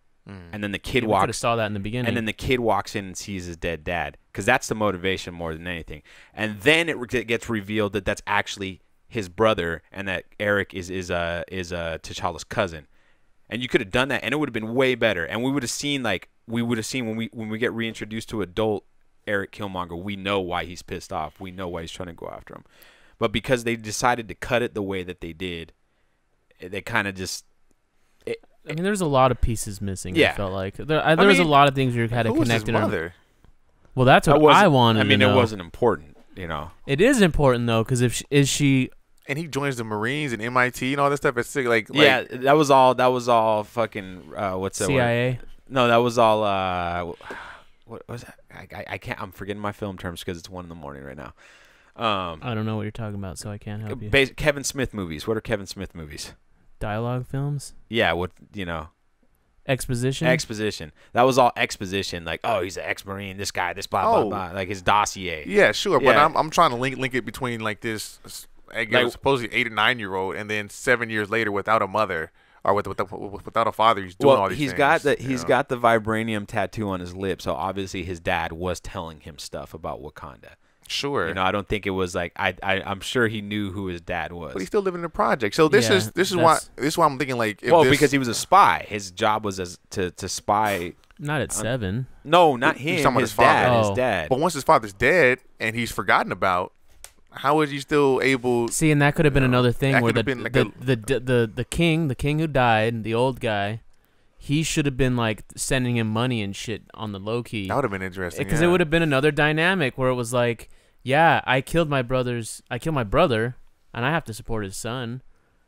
A: And then the kid
B: Yeah, we could have
A: walks.
B: saw that in the beginning.
A: And then the kid walks in and sees his dead dad, because that's the motivation more than anything. And then it gets revealed that that's actually his brother, and that Eric is T'Challa's cousin. And you could have done that, and it would have been way better. And we would have seen when we get reintroduced to adult Eric Killmonger, we know why he's pissed off. We know why he's trying to go after him. But because they decided to cut it the way that they did, they kind of just.
B: I mean, there's a lot of pieces missing.
A: Yeah.
B: I felt like there was a lot of things you had to
C: Who was his
B: connect. It.
C: mother?
B: Well, that's what I wanted.
A: I mean,
B: to know.
A: it wasn't important,
B: It is important though, because is she?
C: And he joins the Marines and MIT and all that stuff. It's like
A: Yeah, that was all fucking. What's that word?
B: CIA.
A: No, that was all. What was that? I can't. I'm forgetting my film terms because it's 1 a.m. right now.
B: I don't know what you're talking about, so I can't help you.
A: Kevin Smith movies. What are Kevin Smith movies?
B: Dialogue films,
A: Yeah,
B: exposition.
A: exposition. That was all exposition. Like, oh, he's an ex-marine. This guy. This blah blah blah. Like his dossier.
C: Yeah, sure. But
A: Yeah.
C: I'm trying to link it between like this, I guess,
A: Like-
C: supposedly 8 or 9-year-old, and then 7 years later without a mother or without a father, he's doing all these
A: he's
C: things.
A: got the vibranium tattoo on his lip, so obviously his dad was telling him stuff about Wakanda.
C: Sure.
A: I don't think it was like I'm sure he knew who his dad was.
C: But he's still living in the project. So this
B: Yeah,
C: is why I'm thinking like if
A: because he was a spy. His job was to spy.
B: Not at 7.
A: No, not
C: He's
A: him.
C: talking about
A: His
C: his father.
A: dad.
B: Oh.
A: His dad.
C: But once his father's dead and he's forgotten about, how is he still able?
B: See, and that could have been another thing
C: that
B: where
C: could
B: the
C: have been like
B: the king who died, the old guy, he should have been like sending him money and shit on the low key.
C: That would have been interesting.
B: Because it would have been another dynamic where it was like, yeah, I killed my brother, and I have to support his son,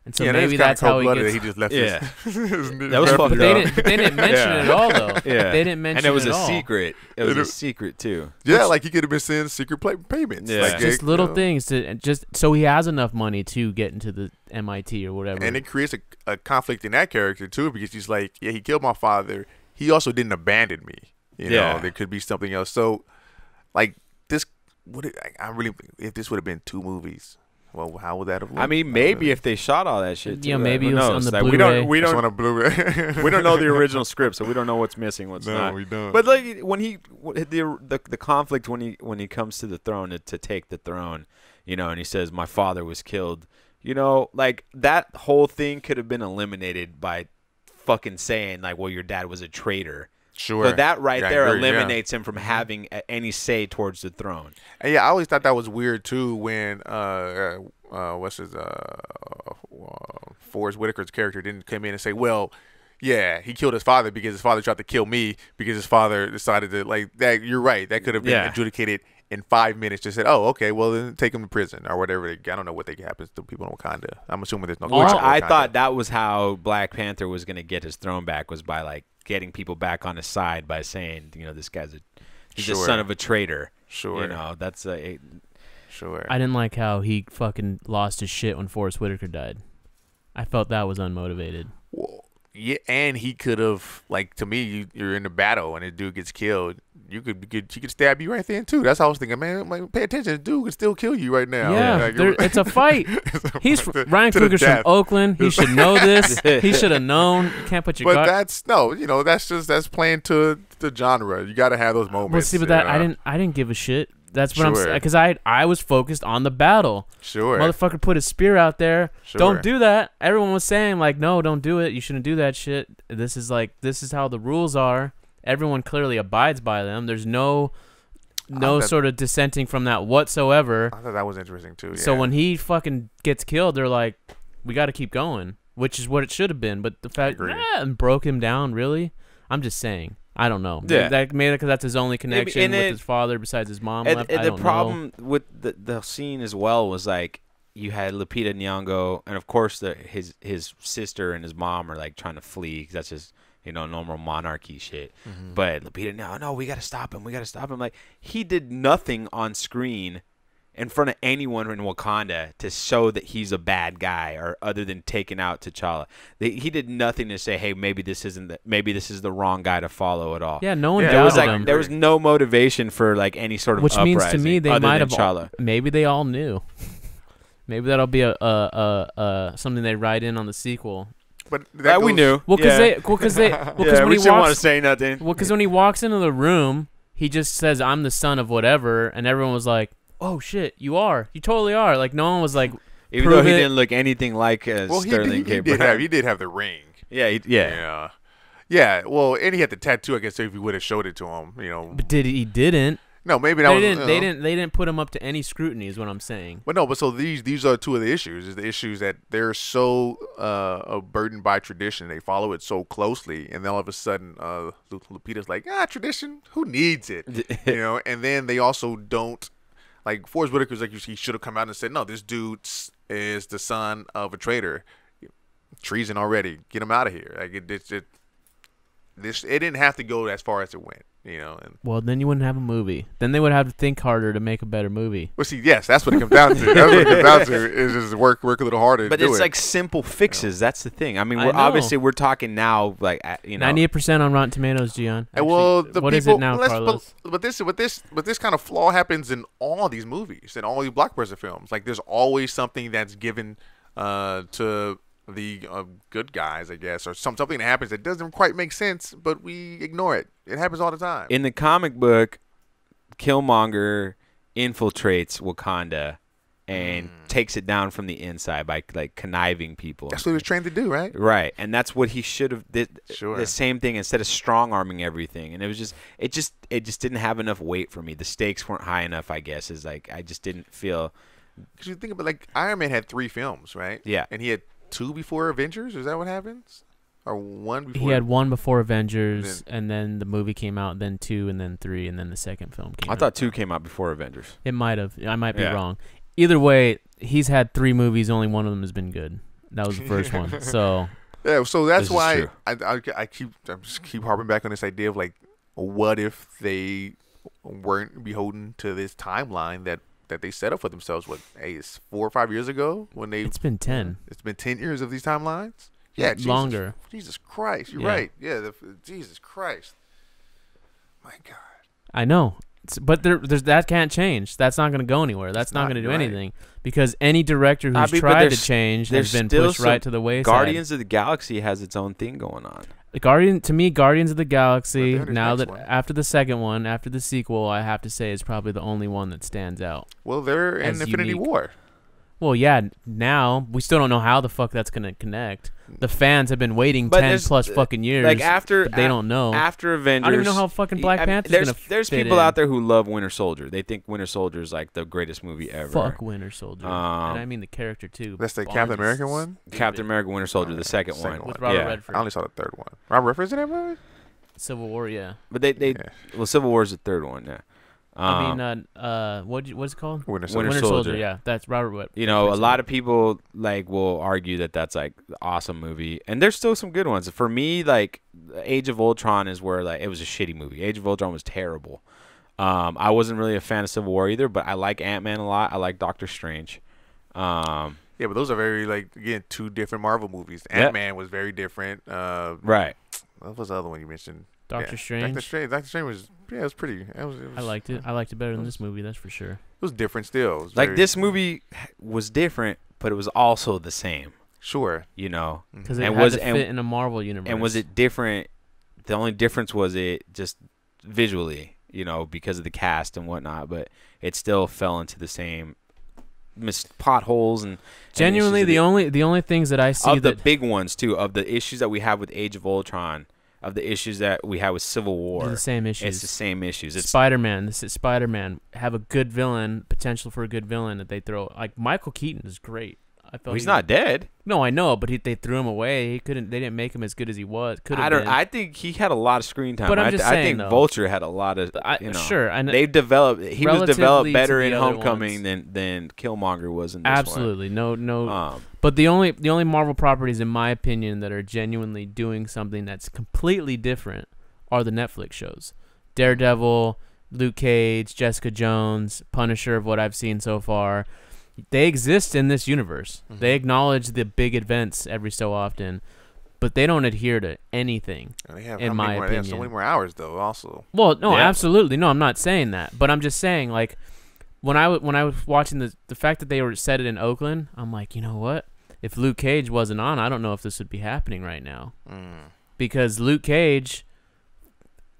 B: and so maybe that's how he gets.
C: He just left.
A: Yeah.
C: his
A: That was fucked
B: But they
A: up.
B: didn't mention it at all though.
A: Yeah.
B: They didn't mention
A: And it was
B: at
A: a
B: all.
A: secret. It was a secret too.
C: Yeah, like he could have been sending secret payments.
A: Yeah.
C: Like,
B: Just little things to just so he has enough money to get into the MIT or whatever.
C: And it creates a conflict in that character too, because he's like, yeah, he killed my father. He also didn't abandon me.
A: Yeah.
C: There could be something else. So, like this, if this would have been 2 movies, well, how would that have looked?
A: I mean, maybe if they shot all that shit.
B: Yeah,
A: too,
B: maybe
A: who
B: it was
A: knows?
B: on the
A: Like,
B: Blu-ray.
A: We
C: That's
A: don't.
C: on a Blu-ray.
A: We don't know the original script, so we don't know what's missing, what's
C: No,
A: not.
C: we don't.
A: But like when the conflict when he comes to the throne to take the throne, and he says my father was killed, like that whole thing could have been eliminated by fucking saying like, well, your dad was a traitor.
C: Sure.
A: So that right
C: Yeah, I
A: there
C: agree, yeah.
A: eliminates him from having any say towards the throne.
C: And yeah, I always thought that was weird too when what's his Forrest Whitaker's character didn't come in and say, well, yeah, he killed his father because his father tried to kill me because his father decided to, like, that. You're right. That could have been adjudicated in 5 minutes. Just said, oh, okay, well, then take him to prison or whatever. I don't know what happens to people in Wakanda. I'm assuming there's no.
A: Which I thought that was how Black Panther was going to get his throne back, was by, like, getting people back on his side by saying, you know, this guy's he's a son of a traitor.
C: Sure.
A: You know, that's a.
C: Sure.
B: I didn't like how he fucking lost his shit when Forrest Whitaker died. I felt that was unmotivated.
C: Well, yeah, and he could have, like, to me, you're in a battle and a dude gets killed. He could stab you right then too. That's how I was thinking, man. Like, pay attention, the dude could still kill you right now.
B: Yeah,
C: like,
B: it's a fight. Ryan Coogler's from Oakland. He should know this. He should have known. You can't put your.
C: But that's playing to the genre. You got to have those moments.
B: Well, see, but that I didn't give a shit. That's what I'm saying, because I was focused on the battle.
C: Sure.
B: Motherfucker put his spear out there.
C: Sure.
B: Don't do that. Everyone was saying, like, no, don't do it. You shouldn't do that shit. This is how the rules are. Everyone clearly abides by them. There's no sort of dissenting from that whatsoever.
C: I thought that was interesting too. Yeah.
B: So when he fucking gets killed, they're like, we got to keep going, which is what it should have been. But the fact and broke him down, really? I'm just saying. I don't know.
A: Yeah.
B: Maybe because that's his only connection with his father besides his mom left. I don't
A: the problem with the scene as well was, like, you had Lupita Nyong'o, and of course his sister and his mom are, like, trying to flee because that's just, you know, normal monarchy shit. Mm-hmm. But Lupita, no, we got to stop him. Like, he did nothing on screen in front of anyone in Wakanda to show that he's a bad guy, or other than taking out T'Challa. He did nothing to say, hey, maybe this is the wrong guy to follow at all.
B: Yeah, no one doubted him.
A: There was no motivation for, like, any sort of uprising.
B: Which means to me they might have maybe they all knew. Maybe that'll be a something they write in on the sequel.
C: But that
A: we knew.
B: Well, because when
A: we didn't want to say nothing.
B: Well, because when he walks into the room, he just says, "I'm the son of whatever," and everyone was like, "Oh shit, you totally are." Like, no one was like,
A: even though he didn't look anything like Sterling K. Brown.
C: He did have the ring.
A: Yeah.
C: Well, and he had the tattoo. I guess if he would have showed it to him, you know.
B: But he didn't.
C: No, maybe that
B: they didn't put him up to any scrutiny, is what I'm saying.
C: But so these are two of the issues. Is the issues that they're so burdened by tradition, they follow it so closely, and then all of a sudden, Lupita's like, tradition, who needs it, you know? And then they also don't, like, Forrest Whitaker's like, he should have come out and said, no, this dude is the son of a traitor, treason already, get him out of here. Like it didn't have to go as far as it went. You know,
B: well, then you wouldn't have a movie. Then they would have to think harder to make a better movie.
C: Well, see, yes, that's what it comes down to. That's what it comes down to is just work a little harder.
A: But it's like simple fixes. That's the thing. I mean, we're talking now, like, you know,
B: 98% on Rotten Tomatoes, Gian.
C: Actually, well,
B: what is it now, Carlos?
C: But this kind of flaw happens in all these movies and all these blockbuster films. Like, there's always something that's given to the good guys, I guess, or something that happens that doesn't quite make sense, but we ignore it. It happens all the time.
A: In the comic book, Killmonger infiltrates Wakanda and takes it down from the inside by, like, conniving people.
C: That's what he was trained to do, right?
A: Right, and that's what he should have did.
C: Sure.
A: The same thing, instead of strong arming everything, and it just didn't have enough weight for me. The stakes weren't high enough, I guess. Is like, I just didn't feel.
C: Because you think about, like, Iron Man had 3 films, right?
A: Yeah,
C: and he had 2 before Avengers. Is that what happens? Or 1 before?
B: He had 1 before Avengers, and then the movie came out, then 2, and then 3, and then the second film came out.
A: I thought 2 came out before Avengers.
B: It might have. I might be wrong. Either way, he's had 3 movies. Only one of them has been good. That was the first one. So
C: yeah, so that's why I just keep harping back on this idea of, like, what if they weren't beholden to this timeline that they set up for themselves? What, it's 4 or 5 years ago when they?
B: It's been 10.
C: It's been 10 years of these timelines. Yeah,
B: longer.
C: Jesus Christ, you're right. Yeah, Jesus Christ. My God.
B: I know, but there's that can't change. That's not going to go anywhere. That's not going to do anything, because any director who's tried to change has been pushed right to the wayside.
A: Guardians of the Galaxy has its own thing going on.
B: Guardians of the Galaxy, now that after the second one, after the sequel, I have to say is probably the only one that stands out.
C: Well, they're in Infinity War.
B: Well, yeah. Now we still don't know how the fuck that's gonna connect. The fans have been waiting
A: But
B: 10 plus fucking years.
A: Like after
B: but they don't know.
A: After Avengers,
B: I don't even know how fucking Black Panther's gonna
A: There's
B: fit
A: people
B: in.
A: out there who love Winter Soldier. They think Winter Soldier is like the greatest movie ever.
B: Fuck Winter Soldier, and I mean the character too.
C: That's the
B: Barnes
C: Captain
B: is
C: American one.
A: Captain America: Winter Soldier, the second one.
B: with Robert
A: yeah.
B: Redford.
C: I only saw the third one. Robert Redford's in that movie.
B: Civil War, yeah.
A: But they well, Civil War is the third one. Yeah.
B: I mean, what's it called?
C: Winter
A: Winter
C: Soldier.
A: Soldier.
B: Yeah, that's Robert Redford.
A: You know, a lot of people like will argue that that's like the awesome movie, and there's still some good ones. For me, like Age of Ultron is where like it was a shitty movie. Age of Ultron was terrible. I wasn't really a fan of Civil War either, but I like Ant-Man a lot. I like Doctor Strange.
C: Yeah, but those are very like again 2 different Marvel movies. Ant-Man was very different.
A: Right.
C: What was the other one you mentioned?
B: Doctor Strange.
C: Doctor Strange was it was pretty. It was,
B: I liked it. I liked it better than this movie. That's for sure.
C: It was different still. It was
A: Like
C: very-
A: this movie was different, but it was also the same.
C: Sure.
A: You know,
B: Because it
A: And
B: had
A: was-
B: to
A: and-
B: fit in a Marvel universe.
A: and was it different? The only difference was it just visually, you know, because of the cast and whatnot. But it still fell into the same potholes and
B: genuinely
A: issues
B: the only things that I see
A: of the
B: that
A: big ones too, of the issues that we have with Age of Ultron, of the issues that we have with Civil War.
B: are the same issues.
A: It's the same issues. It's
B: Spider-Man. This is Spider-Man. Have a good villain, potential for a good villain that they throw. Like Michael Keaton is great. I felt
A: he's not dead.
B: No, I know, but they threw him away. He couldn't. They didn't make him as good as he was. Could have been.
A: I think he had a lot of screen time.
B: But I'm just
A: I
B: saying,
A: think
B: though.
A: Vulture had a lot of. You know,
B: sure, and
A: they developed. He was
B: relatively
A: developed
B: to
A: better
B: the
A: in
B: other
A: Homecoming
B: ones.
A: than Killmonger was in this
B: absolutely no.
A: one.
B: But the only Marvel properties, in my opinion, that are genuinely doing something that's completely different are the Netflix shows. Daredevil, Luke Cage, Jessica Jones, Punisher, of what I've seen so far. They exist in this universe.
C: Mm-hmm.
B: They acknowledge the big events every so often, but they don't adhere to anything.
C: And they have
B: in my
C: They have so many
B: opinion.
C: more hours though. Also.
B: Well, no,
A: Yeah.
B: absolutely. No, I'm not saying that. But I'm just saying, like, when I was watching the fact that they were set it in Oakland, I'm like, you know what? If Luke Cage wasn't on, I don't know if this would be happening right now. Because Luke Cage,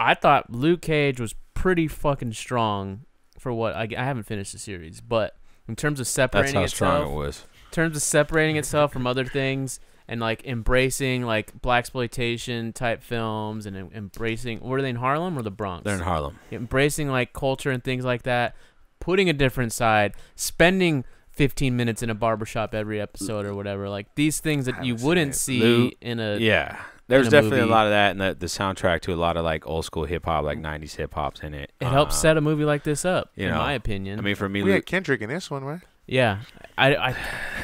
B: I thought Luke Cage was pretty fucking strong for what I haven't finished the series, but in terms of
A: That's
B: separating
A: how strong
B: itself,
A: it was.
B: in terms of separating itself from other things and like embracing like blaxploitation type films and embracing, were they in Harlem or the Bronx?
A: They're in Harlem.
B: Embracing like culture and things like that, putting a different side, spending 15 minutes in a barbershop every episode or whatever, like these things that you
C: haven't seen
B: wouldn't
C: it.
B: see in a
A: Yeah. There's
B: a
A: definitely
B: movie.
A: a lot of that, and the soundtrack to a lot of like old school hip hop, like '90s hip hop's in it.
B: it helps set a movie like this up,
A: you
B: in
A: know,
B: my opinion.
A: I mean, for me,
C: We had Kendrick in this one, right?
B: yeah, I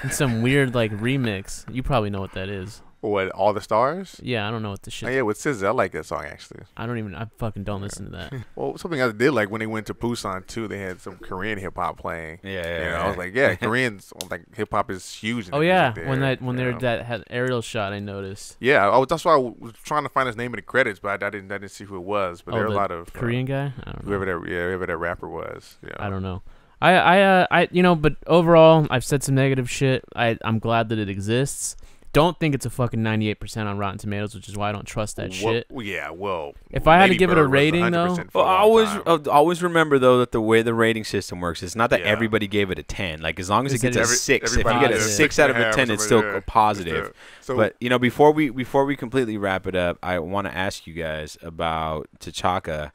B: in some weird like remix. You probably know what that is.
C: What, All the Stars?
B: Yeah, I don't know what the shit.
C: Oh, yeah, with SZA. I like that song actually.
B: I fucking don't listen to that.
C: Well, something I did like when they went to Busan too. They had some Korean hip hop playing.
A: Yeah,
C: You know,
A: yeah.
C: I was like, yeah, Koreans like hip hop is huge. In
B: Oh
C: the
B: yeah,
C: music
B: when
C: there,
B: when
C: you
B: they
C: know?
B: that had aerial shot, I noticed.
C: Yeah, that's why I was trying to find his name in the credits, but I didn't see who it was. But there were a
B: the
C: lot of
B: Korean guy. I don't know.
C: whoever that rapper was. Yeah,
B: I don't know. I you know, but overall, I've said some negative shit. I'm glad that it exists. Don't think it's a fucking 98% on Rotten Tomatoes, which is why I don't trust that shit.
C: Well, yeah, well,
B: If I had to
C: Lady
B: give it a
C: Bird was
B: rating, though-
C: 100% for a
A: Well,
C: long time.
A: always remember though that the way the rating system works, it's not that
C: Yeah.
A: everybody gave it a 10. Like as long as it
B: Is
A: gets
B: it
A: a
B: every-
A: 6, if you
C: everybody
A: get a
B: did.
A: 6 out of a
C: 6.5 or
A: 10, it's
C: something,
A: still
C: yeah.
A: positive.
C: So,
A: But you know, before we completely wrap it up, I want to ask you guys about T'Chaka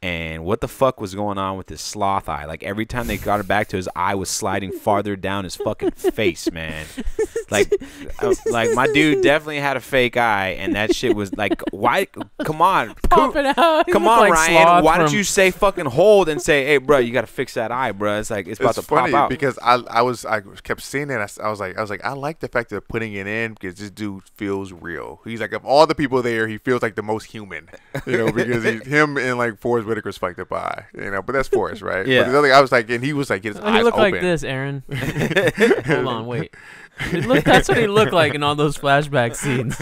A: and what the fuck was going on with his sloth eye. Like every time they got it back to his eye was sliding farther down his fucking face, man. Like my dude definitely had a fake eye, and that shit was like, why? Come on,
B: Pop it out.
A: come
B: He
A: on,
B: looked like
A: Ryan.
B: Sloth
A: Why don't
B: from-
A: you say fucking hold and say, hey, bro, you got to fix that eye, bro. It's like it's about
C: it's
A: to pop
C: funny
A: out.
C: because I kept seeing it. I was like I like the fact that they're putting it in because this dude feels real. He's like of all the people there, he feels like the most human, you know, because him and like Forrest Whitaker's fucked up eye, you know. But that's Forrest, right?
A: Yeah.
C: But the other guy was like, and he was like his
B: He
C: eyes
B: looked
C: open.
B: like this, Aaron. Hold on, wait. That's what he looked like in all those flashback scenes.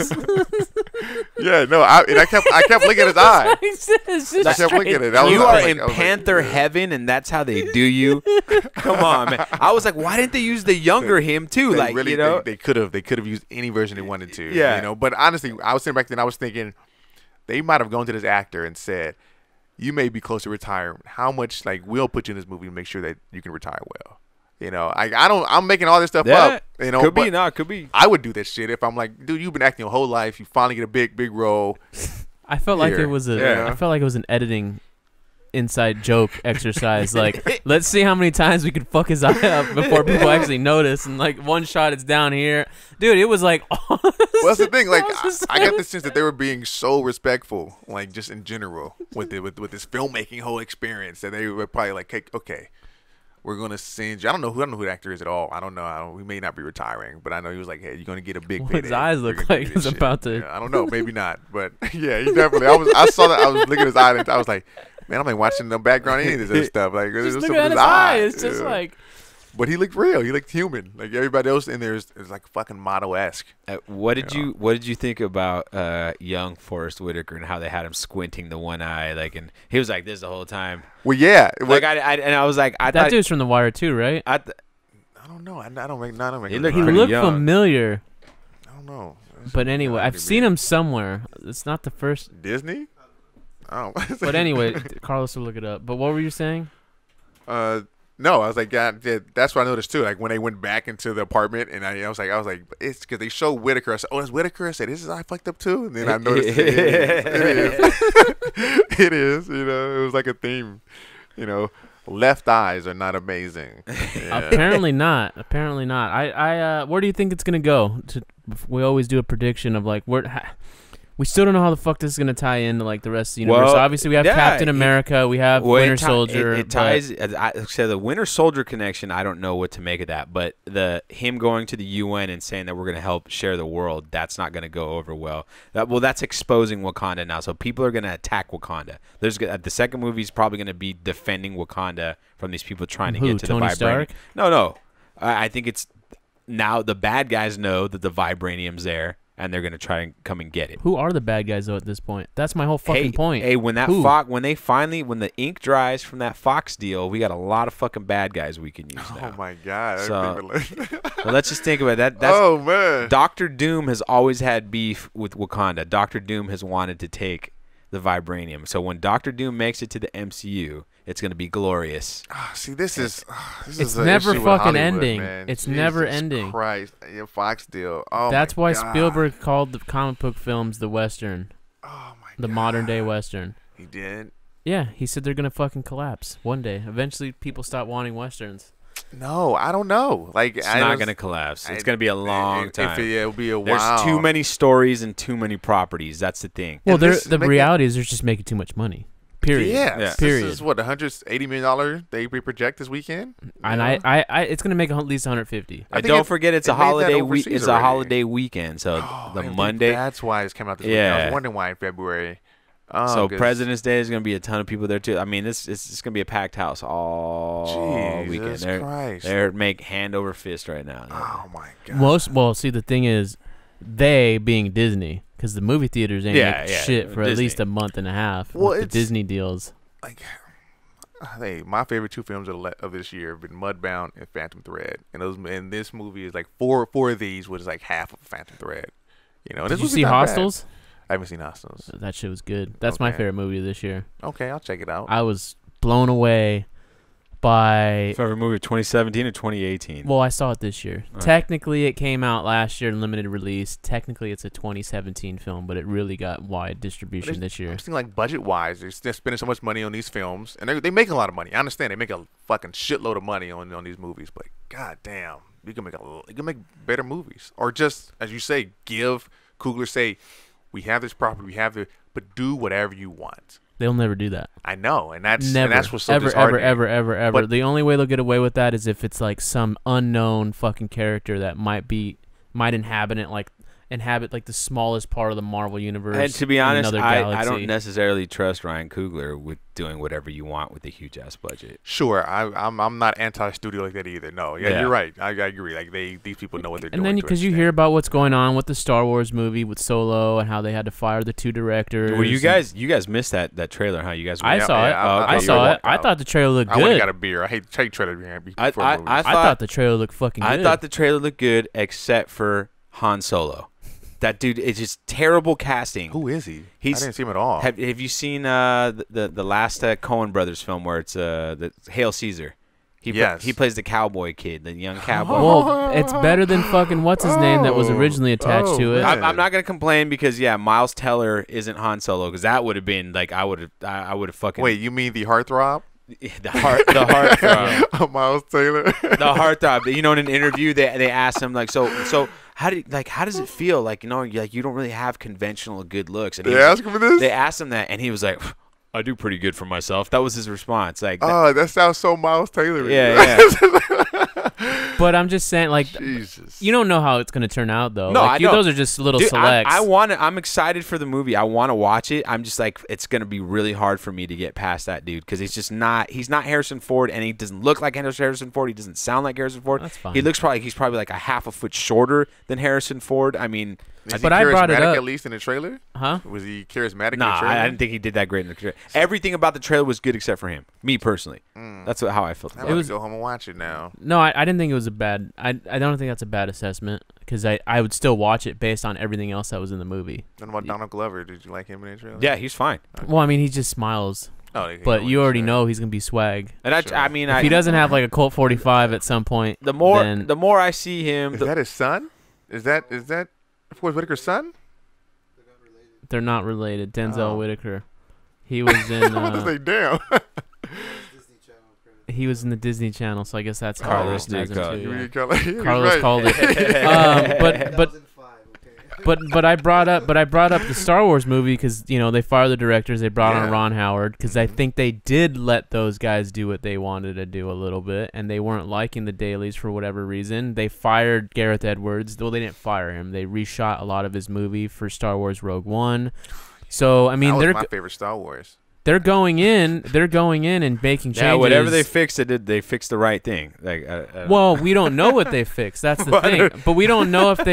C: Yeah, no, I kept looking at his eye. I kept looking at it. I was-
A: You
C: I
A: are
C: was like-
A: in
C: I was like,
A: Panther
C: yeah.
A: heaven, and that's how they do you. Come on, man. I was like, why didn't they use the younger him too?
C: They
A: Like,
C: really,
A: you know,
C: they could have used any version they wanted to.
A: Yeah.
C: you know. But honestly, I was sitting back then. I was thinking they might have gone to this actor and said, "You may be close to retirement. How much? Like, we'll put you in this movie to make sure that you can retire well." You know, I'm making all this stuff
A: Yeah,
C: up. You know,
A: could be,
C: but
A: not could be.
C: I would do that shit if I'm like, dude, you've been acting your whole life. You finally get a big role.
B: I felt like
C: Here.
B: it was
C: Yeah.
B: I felt like it was an editing inside joke exercise. Like, let's see how many times we could fuck his eye up before people actually notice. And like one shot, it's down here, dude. It was like,
C: Well, that's the thing. Like, I got the sense that they were being so respectful, like just in general, with this filmmaking whole experience. That they were probably like, hey, okay, we're gonna send you. I don't know who the actor is at all. I don't know. We may not be retiring, but I know he was like, hey, you're gonna get a big.
B: What
C: payday.
B: his eyes
C: You're
B: look
C: gonna
B: like
C: do
B: he's
C: this
B: about
C: shit.
B: to.
C: Yeah, I don't know. Maybe not, but yeah, he definitely. I saw that. I was looking at his eye, and I was like, man, I'm like watching the background any of this other stuff. Like,
B: Just
C: look
B: look at his eye. It's just like.
C: But he looked real. He looked human. Like everybody else in there is like fucking model-esque.
A: What did you think about young Forrest Whitaker and how they had him squinting the one eye, like, and he was like this the whole time?
C: Well, yeah.
A: Like I was like, I
B: That
A: thought
B: dude's from The Wire too, right?
C: I don't know. I don't make.
A: He looked
B: He
A: pretty
B: looked
A: young.
B: familiar.
C: I don't know.
B: But anyway, I've seen him somewhere. It's not the first.
C: Disney. Oh.
B: But anyway, Carlos will look it up. But what were you saying?
C: No, I was like, yeah, that's what I noticed too. Like when they went back into the apartment, and I was like, it's because they showed Whitaker. I said, oh, that's Whitaker. I said, this is I fucked up too, and then I noticed it is. It is. You know, it was like a theme. You know, left eyes are not amazing. Yeah.
B: Apparently not. Apparently not. I where do you think it's gonna go? We always do a prediction of like where. We still don't know how the fuck this is gonna tie into like the rest of the universe.
A: Well,
B: Obviously, we have
A: yeah,
B: Captain America, we have Winter
A: it
B: Soldier.
A: It ties. I said the Winter Soldier connection. I don't know what to make of that, but him going to the UN and saying that we're gonna help share the world. That's not gonna go over well. That's exposing Wakanda now. So people are gonna attack Wakanda. The second movie is probably gonna be defending Wakanda from these people trying to get to
B: Tony
A: the vibranium.
B: Stark?
A: No. I think it's now the bad guys know that the vibranium's there. And they're gonna try and come and get it.
B: Who are the bad guys though at this point? That's my whole fucking point.
A: Hey, when when the ink dries from that Fox deal, we got a lot of fucking bad guys we can use now.
C: Oh my god!
A: So, well, let's just think about that.
C: Oh man!
A: Doctor Doom has always had beef with Wakanda. Doctor Doom has wanted to take the vibranium. So when Doctor Doom makes it to the MCU, it's gonna be glorious.
C: See, this is
B: it's
C: an
B: never
C: issue with
B: fucking
C: Hollywood,
B: ending.
C: man.
B: It's
C: Jesus
B: never ending.
C: Christ, your Fox deal. Oh,
B: that's
C: my
B: why
C: God.
B: Spielberg called the comic book films the Western,
C: Oh my
B: the
C: God.
B: modern day Western.
C: He did.
B: Yeah, he said they're gonna fucking collapse one day. Eventually, people stop wanting westerns.
C: No, I don't know. Like,
A: It's not gonna collapse. It's gonna be a long time.
C: It'll be a
A: There's
C: while.
A: too many stories and too many properties. That's the thing.
B: Well,
C: And this
B: the
C: make
B: reality is they're just making too much money. Period.
C: Yeah.
B: Period.
C: This is what $180 million they project this weekend.
B: And
C: You know?
B: I it's gonna make at least 150.
C: I think
A: Don't forget it's a
C: it made that
A: holiday week.
C: overseas
A: It's a
C: already.
A: holiday weekend. So
C: Oh,
A: the
C: I didn't think
A: Monday.
C: That's why it's coming out this weekend. I
A: Yeah.
C: was wondering why in February. Oh,
A: So
C: 'cause-
A: President's Day is going to be a ton of people there too. I mean, it's going to be a packed house all weekend.
C: Jesus Christ.
A: They're make hand over fist right now.
C: Oh my God.
B: Well, see, the thing is, they being Disney, because the movie theaters ain't
A: Yeah,
B: making
A: yeah,
B: shit for at
A: Disney.
B: least a month and a half
C: Well,
B: with the
C: it's-
B: Disney deals.
C: Like, hey, my favorite two films of this year have been Mudbound and Phantom Thread, and this movie is like four of these was like half of Phantom Thread. You know, and
B: Did
C: this
B: you
C: movie's
B: see
C: not bad.
B: Hostiles?
C: I haven't seen Hostiles.
B: That shit was good. That's my
C: Okay.
B: favorite movie of this year.
C: Okay, I'll check it out.
B: I was blown away by.
A: Favorite movie of 2017 or 2018?
B: Well, I saw it this year.
A: Okay.
B: Technically, it came out last year in limited release. Technically, it's a 2017 film, but it really got wide distribution this year.
C: I'm thinking like budget wise, they're spending so much money on these films, and they make a lot of money. I understand they make a fucking shitload of money on these movies, but god damn, you can make better movies, or just as you say, give Coogler say, we have this property, but do whatever you want.
B: They'll never do that.
C: I know, and that's
B: Never.
C: what's so
B: ever,
C: disheartening.
B: ever.
C: But-
B: The only way they'll get away with that is if it's like some unknown fucking character that might inhabit like the smallest part of the Marvel universe.
A: And to be
B: in
A: honest,
B: another
A: I
B: galaxy.
A: don't necessarily trust Ryan Coogler with doing whatever you want with a huge ass budget.
C: Sure, I'm not anti-studio like that either. No, yeah,
A: Yeah.
C: you're right. I agree. Like these people know what they're
B: And
C: doing.
B: then
C: to
B: because you
C: an
B: hear
C: extent.
B: about what's going on with the Star Wars movie with Solo and how they had to fire the two directors.
A: Well, you
B: and-
A: guys missed that trailer, huh? You guys.
B: I
A: went-
B: saw it.
A: Oh, okay,
B: I
A: you
B: saw it.
C: walked
B: I
C: out.
B: thought the trailer looked
C: I went and
B: good.
C: got a beer. I hate trailer before
A: I
C: movies.
B: thought the trailer looked fucking
A: I
B: good.
A: thought the trailer looked good, except for Han Solo. That dude is just terrible casting.
C: Who is he?
A: He's-
C: I didn't see him at all.
A: Have you seen the last Coen Brothers film where it's the Hail Caesar? He plays the cowboy kid, the young cowboy.
B: Well, it's better than fucking what's his name that was originally attached to it.
C: man.
A: I'm not gonna complain because Miles Teller isn't Han Solo because that would have been like I would have fucking
C: Wait, you mean the heartthrob?
A: the heartthrob.
C: Miles Taylor.
A: The heartthrob. You know, in an interview, they asked him like, so how does it feel like you don't really have conventional good looks? And
C: They asked him for this.
A: They asked him that, and he was like, I do pretty good for myself. That was his response. Like,
C: that sounds so Miles Taylor.
A: yeah.
B: But I'm just saying, like,
C: Jesus.
B: you don't know how it's gonna turn out, though.
A: No,
B: like,
A: I don't.
B: those are just little
A: Dude,
B: selects.
A: I'm excited for the movie. I want to watch it. I'm just like, it's gonna be really hard for me to get past that dude because he's not Harrison Ford, and he doesn't look like Harrison Ford. He doesn't sound like Harrison Ford.
B: That's fine.
A: He's probably like a half a foot shorter than Harrison Ford. I mean,
B: But I brought it up.
C: At least in the trailer,
B: Huh?
C: Was he charismatic?
A: nah,
C: in the trailer?
A: I didn't think he did that great in the trailer. Everything about the trailer was good except for him. Me personally, that's how I felt.
C: I'm
A: About
C: gonna
A: it.
C: go home and watch it now.
B: No, I didn't think it was a bad. I don't think that's a bad assessment because I would still watch it based on everything else that was in the movie.
C: What about Donald Glover? Did you like him in the trailer?
A: Yeah, he's fine.
B: Well, I mean, he just smiles, but you already know he's gonna be swag.
A: And
C: Sure.
B: If he doesn't have like a Colt 45 at some point,
A: the more
B: then
A: I see him,
C: Is that his son? Is that Forrest Whitaker's son?
B: they're not related. Denzel
C: Oh.
B: Whitaker, he was in.
C: I was like, damn.
B: He was in the Disney Channel, so I guess that's how
A: Carlos
B: it has him
A: Duca.
B: too, yeah.
C: He was
B: Carlos
C: right.
B: called it. But I brought up the Star Wars movie because they fired the directors. They brought on
C: Yeah.
B: Ron Howard because I think they did let those guys do what they wanted to do a little bit, and they weren't liking the dailies for whatever reason. They fired Gareth Edwards. Well, they didn't fire him. They reshot a lot of his movie for Star Wars Rogue One. So I mean,
C: That was my favorite Star Wars.
B: they're going in and making changes.
A: yeah, whatever they fixed, they fixed the right thing. Like,
B: Well, we don't know what they fixed. That's the thing. But we don't know if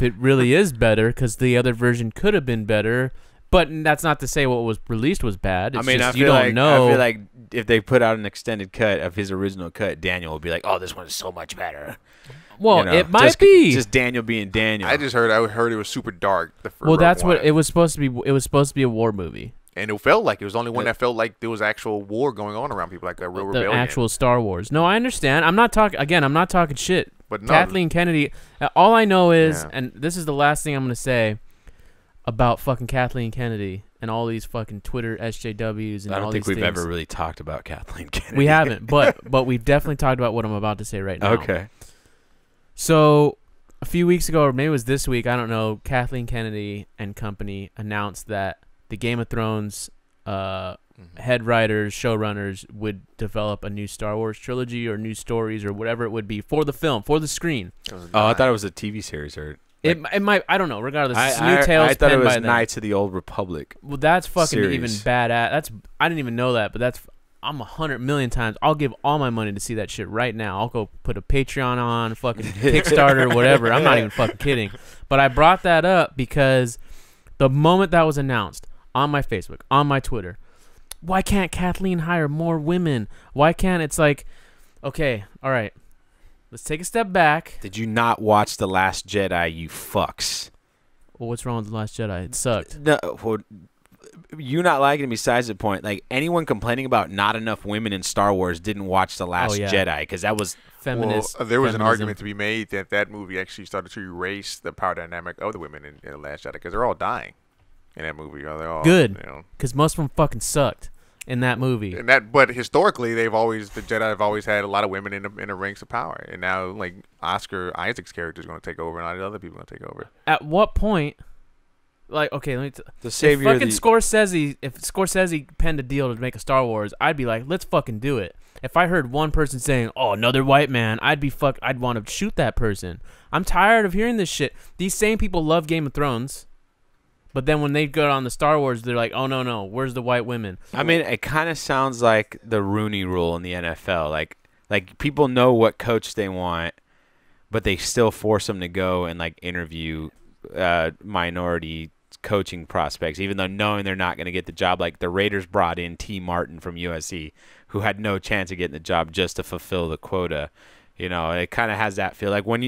B: it really is better because the other version could have been better. But that's not to say what was released was bad. It's just, you don't know.
A: I feel like if they put out an extended cut of his original cut, Daniel would be like, "Oh, this one is so much better."
B: Well, it might be
A: just Daniel being Daniel.
C: I heard it was super dark.
B: Well, that's what it was supposed to be. It was supposed to be a war movie.
C: And it felt like it was the only one that felt like there was actual war going on around people, like a real
B: The
C: rebellion.
B: actual Star Wars. No, I understand. I'm not talking shit.
C: But no.
B: Kathleen Kennedy. All I know is,
C: Yeah.
B: and this is the last thing I'm gonna say about fucking Kathleen Kennedy and all these fucking Twitter SJWs and
A: I
B: all
A: don't think
B: these
A: we've
B: things.
A: ever really talked about Kathleen Kennedy.
B: We haven't, but we've definitely talked about what I'm about to say right now.
A: Okay.
B: So a few weeks ago, or maybe it was this week, I don't know, Kathleen Kennedy and company announced that the Game of Thrones head writers, showrunners would develop a new Star Wars trilogy or new stories or whatever it would be for the film, for the screen.
A: Oh, I thought it was a TV series or.
B: It might, I don't know. Regardless, it's
A: I
B: new tales.
A: I thought it
B: penned
A: was
B: by them.
A: Knights of the Old Republic.
B: Well, that's fucking
A: series.
B: even badass. I didn't even know that, but I'm 100 million times. I'll give all my money to see that shit right now. I'll go put a Patreon on, fucking Kickstarter, whatever. I'm not even fucking kidding. But I brought that up because the moment that was announced on my Facebook, on my Twitter, why can't Kathleen hire more women? Why can't it's like, okay, all right, let's take a step back.
A: Did you not watch The Last Jedi, you fucks?
B: Well, what's wrong with The Last Jedi? It sucked.
A: No, well, you not liking it besides the point. Like, anyone complaining about not enough women in Star Wars didn't watch The Last Jedi because that was
B: Feminist.
C: Well, there was an
B: feminism.
C: argument to be made that movie actually started to erase the power dynamic of the women in The Last Jedi because they're all dying in that movie. They're all
B: Good.
C: You know.
B: Because most of them fucking sucked in that movie.
C: But historically, the Jedi have always had a lot of women in the ranks of power, and now like Oscar Isaac's character is going to take over, and all the other people are going to take over.
B: At what point, like, okay, let me.
A: the savior.
B: If fucking Scorsese penned a deal to make a Star Wars, I'd be like, let's fucking do it. If I heard one person saying, "Oh, another white man," I'd want to shoot that person. I'm tired of hearing this shit. These same people love Game of Thrones. But then when they go on the Star Wars, they're like, "Oh no, where's the white women?"
A: I mean, it kind of sounds like the Rooney Rule in the NFL. Like people know what coach they want, but they still force them to go and like interview minority coaching prospects, even though knowing they're not going to get the job. Like the Raiders brought in T. Martin from USC, who had no chance of getting the job just to fulfill the quota. You know, it kind of has that feel. Like when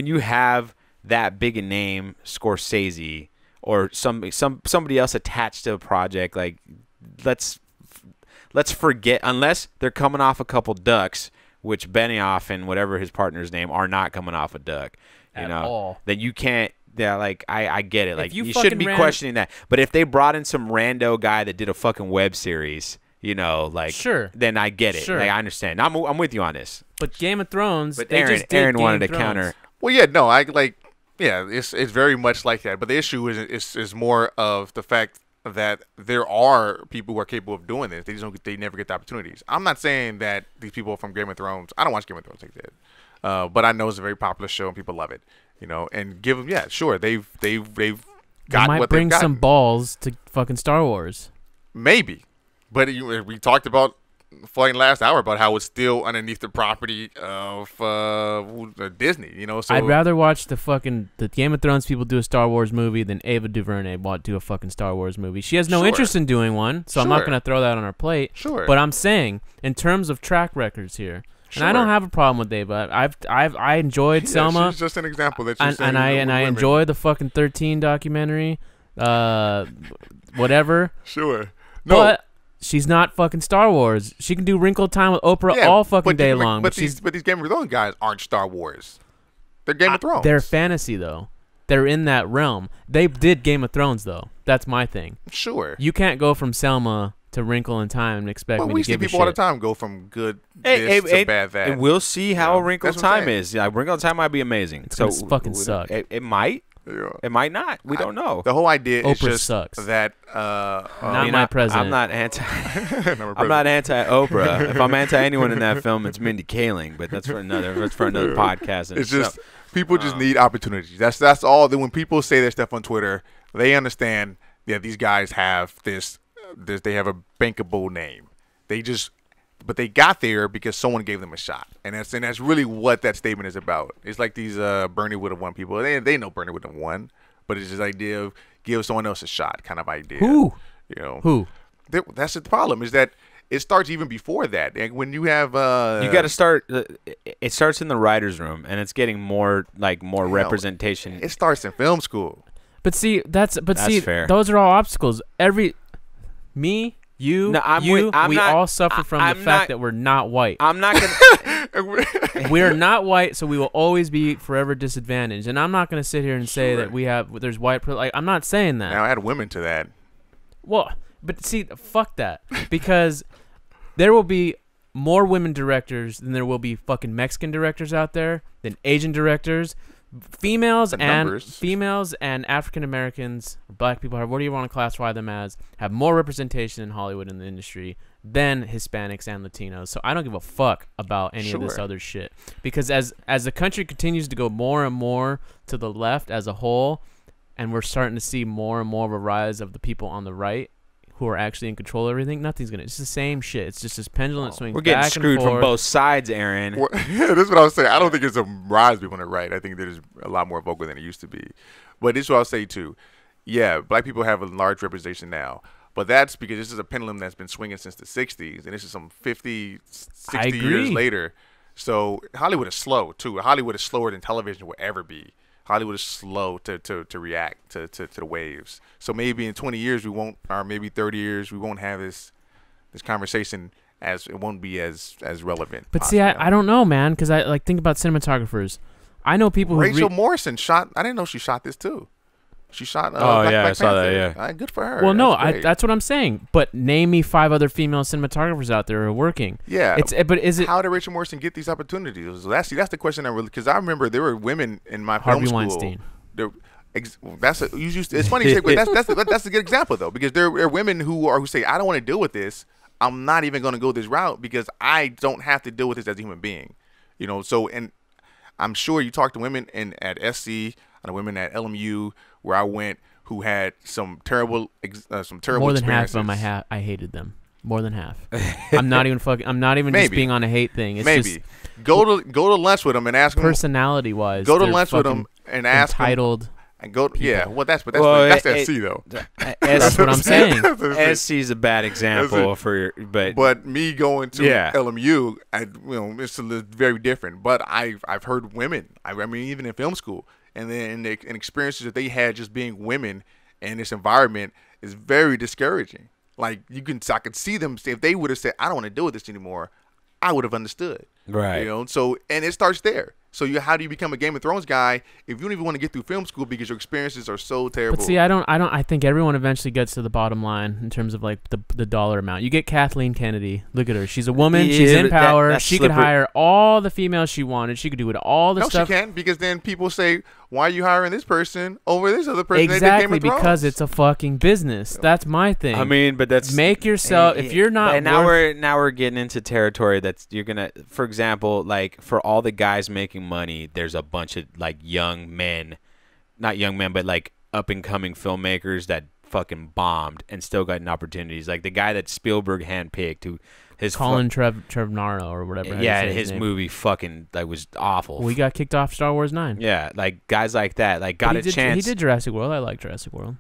A: you have that big a name, Scorsese, or somebody else attached to a project, like let's forget, unless they're coming off a couple ducks, which Benioff and whatever his partner's name are not coming off a duck. You
B: At
A: know
B: all.
A: that you can't. Yeah, like I get it. Like
B: you
A: you
B: fucking
A: shouldn't be questioning that. But if they brought in some rando guy that did a fucking web series, you know, like
B: Sure.
A: then I get it.
B: Sure.
A: Like I understand. I'm with you on this.
B: But Game of Thrones,
A: But
B: they
A: Aaron
B: just did
A: Aaron
B: Game
A: wanted
B: of
A: to
B: Thrones.
A: counter.
C: Well, yeah, no, I like, yeah, it's very much like that. But the issue is more of the fact that there are people who are capable of doing this. They just don't. They never get the opportunities. I'm not saying that these people from Game of Thrones. I don't watch Game of Thrones like that, but I know it's a very popular show and people love it. You know, and give them, yeah, sure, they've
B: They
C: got
B: might
C: what
B: bring
C: they've got.
B: some balls to fucking Star Wars.
C: Maybe, but we talked about in last hour about how it's still underneath the property of Disney. You know, so
B: I'd rather watch the Game of Thrones people do a Star Wars movie than Ava DuVernay do a fucking Star Wars movie. She has no
C: Sure.
B: interest in doing one, so I'm not
C: Sure.
B: gonna throw that on her plate.
C: Sure.
B: But I'm saying, in terms of track records here, and I don't
C: Sure.
B: have a problem with Ava. I enjoyed
C: Yeah,
B: Selma,
C: she's just an example that you're
B: and I enjoyed the fucking 13 documentary, whatever.
C: Sure. No.
B: But she's not fucking Star Wars. She can do Wrinkle Time with Oprah
C: Yeah,
B: all fucking
C: but
B: day
C: the-
B: long.
C: But these Game of Thrones guys aren't Star Wars. They're Game of Thrones.
B: They're fantasy though. They're in that realm. They did Game of Thrones though. That's my thing.
C: Sure.
B: You can't go from Selma to Wrinkle in Time and expect
C: But
B: me
C: we
B: to
C: see
B: give a
C: people all the
B: shit.
C: time go from good this to bad that.
A: And we'll see how
C: Yeah,
A: Wrinkle
C: that's what I'm
A: Time
C: saying.
A: is. Yeah, Wrinkle Time might be amazing.
B: It's gonna fucking suck.
A: It might.
C: Yeah.
A: It might not. We don't know.
C: The whole idea is
B: Oprah
C: just
B: sucks.
C: that.
B: Not
A: You
B: my
A: know,
B: president.
A: I'm not anti.
C: Number
A: I'm not anti Oprah. If I'm anti anyone in that film, it's Mindy Kaling. But that's for another. That's for another podcast.
C: It's just people just need opportunities. That's all. That when people say their stuff on Twitter, they understand that these guys have this. They have a bankable name. But they got there because someone gave them a shot, and that's really what that statement is about. It's like these Bernie would have won people. They know Bernie would have won, but it's this idea of give someone else a shot kind of idea.
B: Who?
C: You know
B: Who?
C: That's the problem. Is that it starts even before that. And when you have
A: you got to start. It starts in the writers' room, and it's getting more representation.
C: It starts in film school.
B: But see, that's
A: fair.
B: those are all obstacles. You,
A: No, I'm
B: we
A: not-
B: all suffer from
A: I'm
B: the
A: not-
B: fact that we're not white.
A: I'm not gonna.
B: We are not white, so we will always be forever disadvantaged. And I'm not going to sit here and say
C: Sure.
B: that there's white privilege. I'm not saying that.
C: Now add women to that.
B: Well, but see, fuck that. Because there will be more women directors than there will be fucking Mexican directors out there, than Asian directors. Females
C: The
B: and
C: numbers.
B: African Americans, black people, what do you want to classify them as, have more representation in Hollywood in the industry than Hispanics and Latinos. So I don't give a fuck about any of this
C: Sure.
B: other shit. Because as the country continues to go more and more to the left as a whole, and we're starting to see more and more of a rise of the people on the right who are actually in control of everything, it's the same shit. It's just this pendulum that swings
A: We're getting
B: back
A: screwed
B: and
A: from
B: forth.
A: both sides, Aaron.
C: Well, yeah, that's what I was saying. I don't think it's a rise of people on the right. I think there's a lot more vocal than it used to be. But this is what I'll say too. Yeah, black people have a large representation now. But that's because this is a pendulum that's been swinging since the 60s. And this is some 50, 60 years
B: agree.
C: later. So Hollywood is slow too. Hollywood is slower than television will ever be. Hollywood is slow to react to the waves. So maybe in 20 years we won't, or maybe 30 years we won't have this conversation, as it won't be as relevant.
B: But see, I don't know, man, because I think about cinematographers. I know people who
C: Rachel Morrison shot. I didn't know she shot this too. She shot.
A: Oh, yeah, I
C: Black
A: saw that,
C: Panther.
A: yeah.
C: Good for her.
B: Well, no,
C: That's great.
B: that's what I'm saying. But name me 5 other female cinematographers out there who are working.
C: Yeah.
B: But is it
C: How did Rachel Morrison get these opportunities? That's the question I really, because I remember there were women in my
B: Harvey
C: film school.
B: Weinstein?
C: It's funny you say, but that's a good example though, because there are women who say, I don't want to deal with this. I'm not even going to go this route because I don't have to deal with this as a human being, you know. So, and I'm sure you talk to women at SC and women at LMU where I went who had some terrible
B: more than half
C: experiences.
B: of them? I hated them. More than half. I'm not even just
C: Maybe.
B: being on a hate thing. It's
C: Maybe
B: just
C: go to lunch with them and ask them.
B: personality wise.
C: Go to lunch with them and ask them.
B: entitled.
C: And go, yeah. Well, that's SC though.
B: That's what I'm saying.
A: SC is a bad example
C: But me going to
A: Yeah.
C: LMU, it's very different. But I've heard women. I mean, even in film school, and then and experiences that they had just being women in this environment is very discouraging. Like I could see them say, if they would have said, "I don't want to deal with this anymore," I would have understood.
A: Right.
C: You know, so and it starts there. So how do you become a Game of Thrones guy if you don't even want to get through film school because your experiences are so terrible?
B: But see, I think everyone eventually gets to the bottom line in terms of like the dollar amount. You get Kathleen Kennedy. Look at her. She's a woman.
A: Yeah,
B: she's in power.
A: that's
B: She could
A: slippery.
B: hire all the females she wanted. She could do it all the
C: No,
B: stuff.
C: she can't, because then people say, "Why are you hiring this person over this other person?"
B: Exactly, because it's a fucking business. That's my thing.
A: I mean, but that's
B: make yourself. If you're not,
A: and now we're getting into territory that's you're gonna. For example, like for all the guys making money, there's a bunch of like young men, not young men, but like up and coming filmmakers that fucking bombed and still gotten opportunities. Like the guy that Spielberg handpicked, who his
B: Colin Trevorrow or whatever.
A: yeah, his movie fucking like was awful.
B: We got kicked off Star Wars 9.
A: Yeah, like guys like that, like got a chance.
B: He did Jurassic World. I like Jurassic World.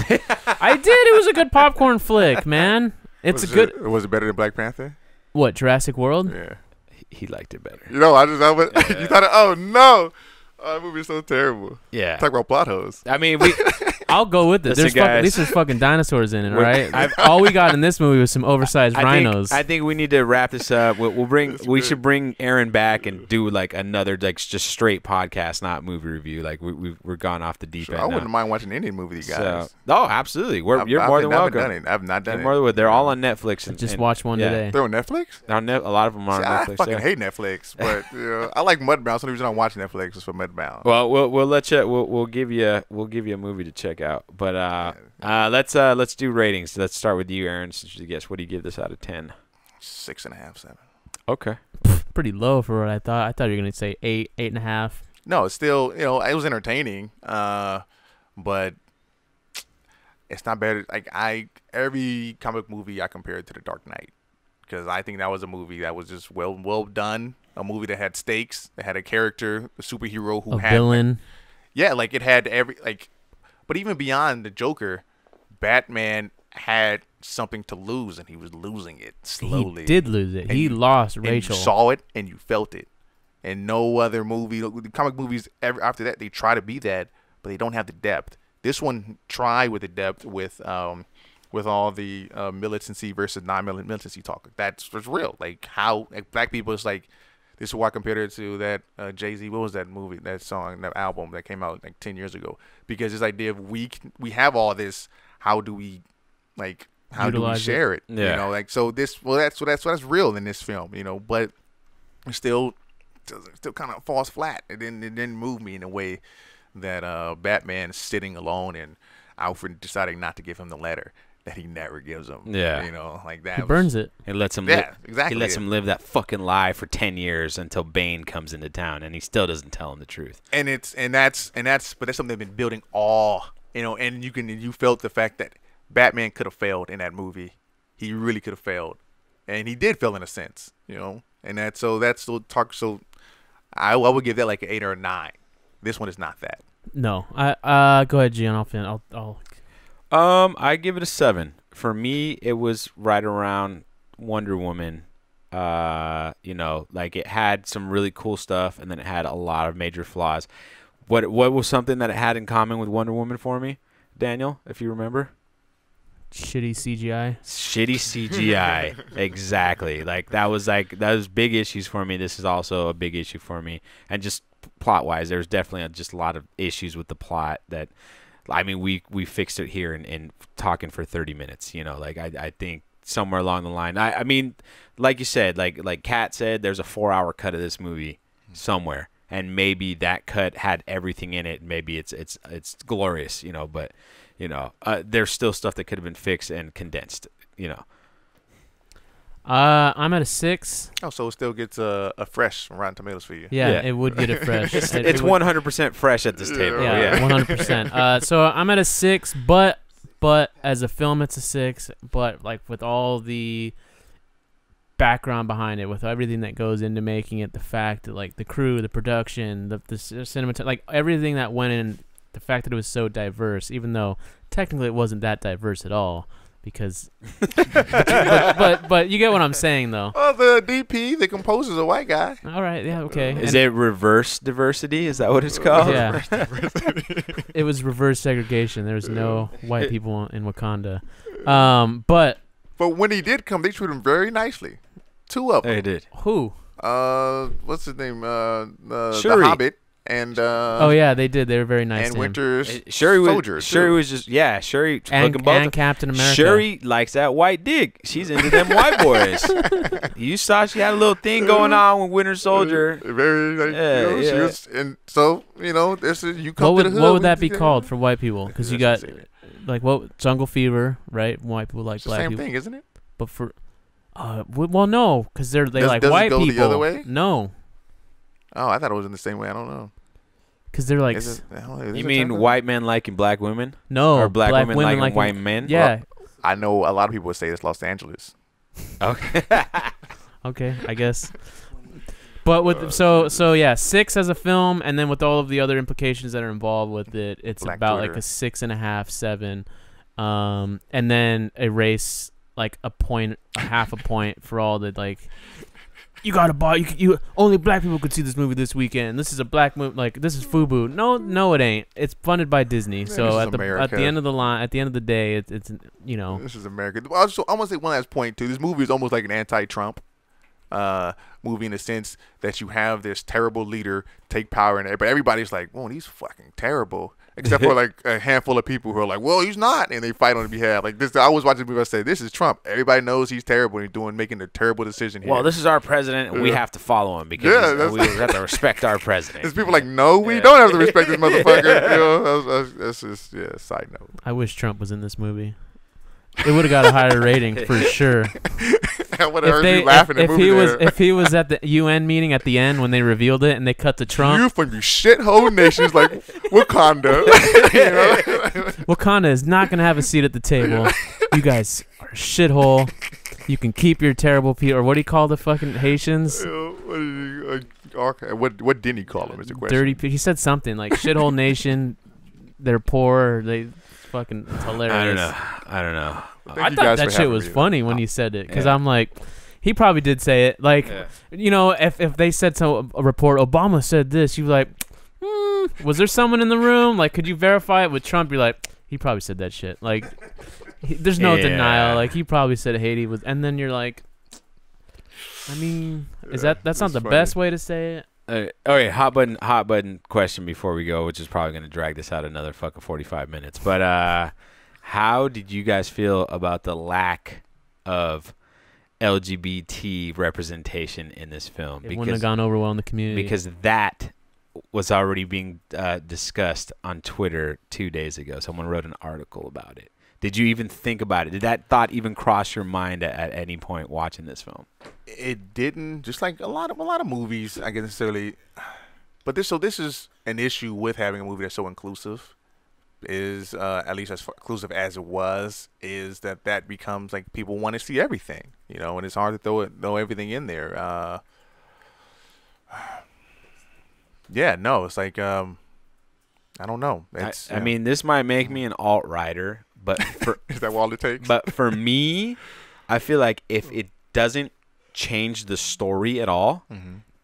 B: I did. It was a good popcorn flick, man. It's
C: Was it better than Black Panther?
B: What, Jurassic World?
C: Yeah.
A: He liked it better.
C: You know, you thought, oh no, that movie is so terrible.
A: Yeah.
C: Talk about plot holes.
A: I mean,
B: I'll go with it.
A: Listen, guys.
B: At least there's fucking dinosaurs in it, right? All we got in this movie was some oversized rhinos.
A: I think we need to wrap this up. We should bring Aaron back and do like another like just straight podcast, not movie review. Like we're gone off the deep end.
C: I wouldn't
A: now.
C: mind watching any movie, you guys.
A: Oh, absolutely. You're more than welcome.
C: I've not done
A: it. They're all on Netflix. And,
B: just watch one today.
C: They're on Netflix?
A: A lot of them are on Netflix.
C: I fucking hate Netflix, but I like Mudbound. So the reason I watch Netflix is for Mudbound.
A: Well, we'll let you. We'll give you a movie to check out. But let's do ratings. Let's start with you, Aaron. Since you guess, what do you give this out of 10?
C: 6.5, 7.
A: Okay.
B: Pretty low for what I thought. I thought you were gonna say 8, 8.5.
C: No, it's still, it was entertaining. But it's not better. Like every comic movie I compare it to The Dark Knight, because I think that was a movie that was just well done. A movie that had stakes, that had a character, a superhero who had
B: villain.
C: Yeah, like it had but even beyond the Joker, Batman had something to lose, and he was losing it slowly.
B: He did lose it. He lost Rachel.
C: You saw it and you felt it. And no other movie, the comic movies after that, they try to be that, but they don't have the depth. This one tried with the depth with all the militancy versus non-militancy talk. That's real. Like how black people is like. This is why I compared it to that Jay-Z. What was that movie, that song, that album that came out like 10 years ago? Because this idea of we have all this, how do we share it?
A: Yeah.
C: You know, like so that's real in this film. But it still kind of falls flat. It didn't move me in a way that Batman sitting alone and Alfred deciding not to give him the letter that he never gives him.
A: Yeah.
C: Like that.
B: He burns it.
A: It lets him.
C: Exactly.
A: He lets him live that fucking lie for 10 years until Bane comes into town, and he still doesn't tell him the truth.
C: But that's something they've been building all. And you felt the fact that Batman could have failed in that movie. He really could have failed, and he did fail in a sense. And that's still talk. So I would give that like an 8 or a 9. This one is not that.
B: No. Go ahead, Gian. I'll
A: I give it a 7. For me, it was right around Wonder Woman. Like it had some really cool stuff, and then it had a lot of major flaws. What was something that it had in common with Wonder Woman for me, Daniel, if you remember?
B: Shitty CGI.
A: Shitty CGI. Exactly. Like that was big issues for me. This is also a big issue for me. And just plot-wise, there's definitely just a lot of issues with the plot that. I mean, we fixed it here in talking for 30 minutes. Like I think somewhere along the line. I mean, like you said, like Kat said, there's a 4-hour cut of this movie somewhere, and maybe that cut had everything in it. Maybe it's glorious, But there's still stuff that could have been fixed and condensed.
B: I'm at a 6.
C: Oh, so it still gets a fresh from Rotten Tomatoes for you.
B: Yeah, it would get a fresh.
A: It's 100% fresh at this table.
B: Yeah, 100%. So I'm at a 6, but as a film, it's a 6. But like with all the background behind it, with everything that goes into making it, the fact that like the crew, the production, the cinematography, like everything that went in, the fact that it was so diverse, even though technically it wasn't that diverse at all. Because, but you get what I'm saying, though.
C: Oh, the DP, the composer's a white guy.
B: All right, yeah, okay.
A: Is it reverse diversity? Is that what it's called?
B: Yeah. It was reverse segregation. There was no white people in Wakanda. But
C: when he did come, they treated him very nicely. 2 of them.
A: They did.
B: Who?
C: What's his name? The
A: Shuri.
C: Hobbit and
B: Oh yeah, they did. They were very nice.
C: and
B: to him.
C: Winter's
A: Shuri
C: Soldier.
A: Shuri
C: too.
A: was just Shuri
B: and,
A: hooking both.
B: and Captain America.
A: Shuri likes that white dick. She's into them white boys. You saw she had a little thing going on with Winter Soldier.
C: Very, like,
A: Yeah,
C: you know, she
A: yeah.
C: was, and so this is you come
B: What
C: to
B: would
C: the hood.
B: what would that be called for white people? Because you got
C: That's the same-
B: like what Jungle Fever, right? White people like
C: it's the
B: black
C: same
B: people.
C: thing, isn't it?
B: But for well, no, because they
C: Does-
B: like
C: does it
B: white
C: go the
B: people.
C: other way?
B: No,
C: Oh, I thought it was in the same way. I don't know.
B: because they're like
C: Is
A: You
C: it
A: mean
C: term?
A: white men liking black women?
B: no
A: Or black women liking
B: like
A: white men?
B: Yeah.
C: I know a lot of people would say it's Los Angeles.
A: Okay.
B: Okay, I guess. But with so yeah, 6 as a film, and then with all of the other implications that are involved with it, it's
C: Black
B: about
C: Twitter.
B: like a 6.5, 7, and then erase like a point, a half a point for all the like. You gotta buy. You only black people could see this movie this weekend. This is a black movie. Like this is FUBU. No, it ain't. It's funded by Disney.
C: this
B: So
C: is
B: at the
C: America.
B: end of the line, at the end of the day, it's you know.
C: This is America. Also, I want to say one last point too. This movie is almost like an anti-Trump movie in the sense that you have this terrible leader take power, and but everybody's like, "Oh, he's fucking terrible," except for like a handful of people who are like, "Well, he's not," and they fight on his behalf. Like this, I was watching the movie. I say, "This is Trump." Everybody knows he's terrible and he's making a terrible decision here.
A: Well, this is our president, and we
C: Yeah.
A: have to follow him because
C: Yeah,
A: we
C: that's-
A: have to respect our president.
C: There's people like, "No, we
A: Yeah.
C: don't have to respect this motherfucker." You know, that's just side note.
B: I wish Trump was in this movie. It would have got a higher rating for sure.
C: I would have heard you laughing in the movie there.
B: if he was at the UN meeting at the end when they revealed it and they cut to Trump,
C: You from you shithole nations like Wakanda. You know?
B: Wakanda is not gonna have a seat at the table. You guys are a shithole. You can keep your terrible people, or what do you call the fucking Haitians?
C: What didn't he call him? Is the question.
B: Dirty. He said something like shithole nation. They're poor. They fucking. It's hilarious.
A: I don't know.
C: Thank
B: I
C: you
B: thought
C: guys
B: that
C: for
B: shit
C: having
B: was
C: me.
B: funny when he said it because
A: Yeah.
B: I'm like, he probably did say it. Like,
A: Yeah.
B: you know, if they said a report, Obama said this, you'd be like, was there someone in the room? Like, could you verify it with Trump? You're like, he probably said that shit. Like, there's no
A: Yeah.
B: denial. Like, he probably said Haiti was, and then you're like, I mean, that's not
C: it's
B: the
C: funny.
B: best way to say it?
A: Okay, hot button question before we go, which is probably going to drag this out another fucking 45 minutes. But how did you guys feel about the lack of LGBT representation in this film?
B: It wouldn't have gone over well in the community.
A: Because that was already being discussed on Twitter 2 days ago. Someone wrote an article about it. Did you even think about it? Did that thought even cross your mind at any point watching this film?
C: It didn't. Just like a lot of movies, I guess necessarily. But this is an issue with having a movie that's so inclusive. Is at least as inclusive as it was, is that becomes like people want to see everything, you know, and it's hard to throw everything in there. Yeah, no, it's like I don't know. It's,
A: I mean, this might make me an alt-righter, but for
C: is that all it takes?
A: but for me, I feel like if it doesn't change the story at all,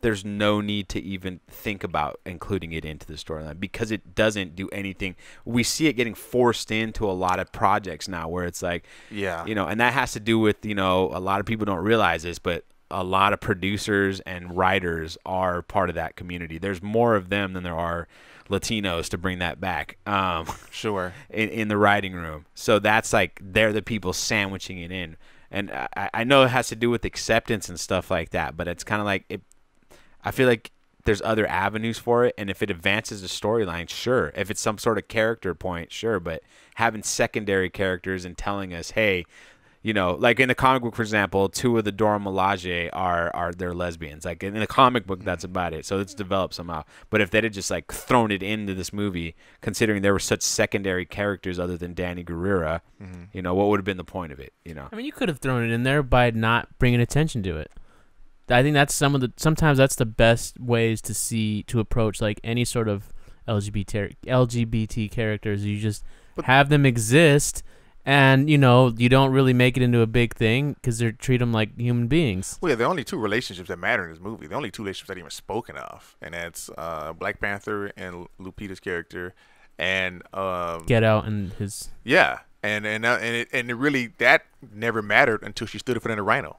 A: there's no need to even think about including it into the storyline because it doesn't do anything. We see it getting forced into a lot of projects now where it's like,
C: Yeah.
A: you know, and that has to do with, you know, a lot of people don't realize this, but a lot of producers and writers are part of that community. There's more of them than there are Latinos, to bring that back.
C: Sure.
A: In the writing room. So that's like, they're the people sandwiching it in. And I know it has to do with acceptance and stuff like that, but it's kind of like I feel like there's other avenues for it, and if it advances the storyline, sure. If it's some sort of character point, sure. But having secondary characters and telling us, hey, you know, like in the comic book, for example, 2 of the Dora Milaje are they're lesbians. Like in the comic book, that's about it. So it's developed somehow. But if they'd have just like thrown it into this movie, considering there were such secondary characters other than Danny Guerrera, you know, what would have been the point of it? You know,
B: I mean, you could have thrown it in there by not bringing attention to it. I think that's sometimes that's the best ways to approach like any sort of LGBT characters. You just have them exist, and you know you don't really make it into a big thing because they treat them like human beings.
C: Well, yeah, the only 2 relationships that matter in this movie, the only 2 relationships that are even spoken of, and that's Black Panther and Lupita's character, and
B: Get Out and his
C: yeah, and it really that never mattered until she stood in front of the rhino.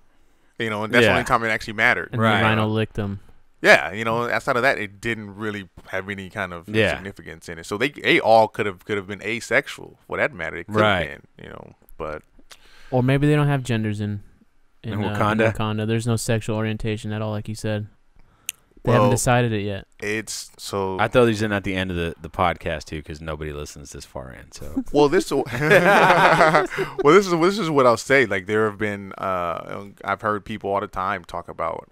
C: You know, and that's the only time it actually mattered.
B: And the rhino licked them.
C: Yeah, you know, outside of that, it didn't really have any kind of significance in it. So they all could have been asexual for that matter. It could have been, you know, but
B: or maybe they don't have genders in
A: Wakanda.
B: In Wakanda. There's no sexual orientation at all, like you said. They haven't decided it yet.
C: It's so.
A: I throw these in at the end of the podcast too, because nobody listens this far in. So
C: this is what I'll say. Like there have been, I've heard people all the time talk about,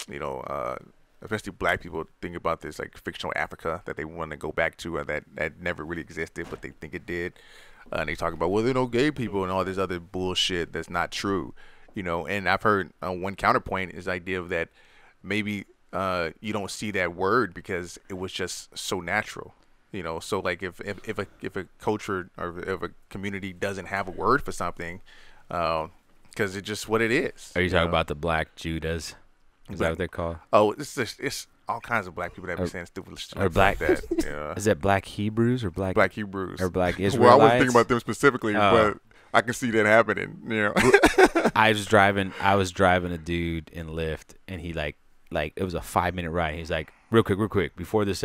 C: you know, especially black people think about this like fictional Africa that they want to go back to, or that never really existed, but they think it did. And they talk about, well, there are no gay people and all this other bullshit that's not true, you know. And I've heard one counterpoint is the idea of that maybe you don't see that word because it was just so natural, you know. So like if a culture or if a community doesn't have a word for something, because it's just what it is.
A: Are you talking about the Black Judas? Is that what they're called?
C: Oh, it's all kinds of black people that be saying stupid shit
A: or black.
C: Like that. Yeah.
A: Is it Black Hebrews or Black
C: Hebrews
A: or Black Israelites?
C: Well, I wasn't thinking about them specifically, but I can see that happening. You know,
A: I was driving a dude in Lyft, and he like it was a 5-minute ride. He's like, real quick, before this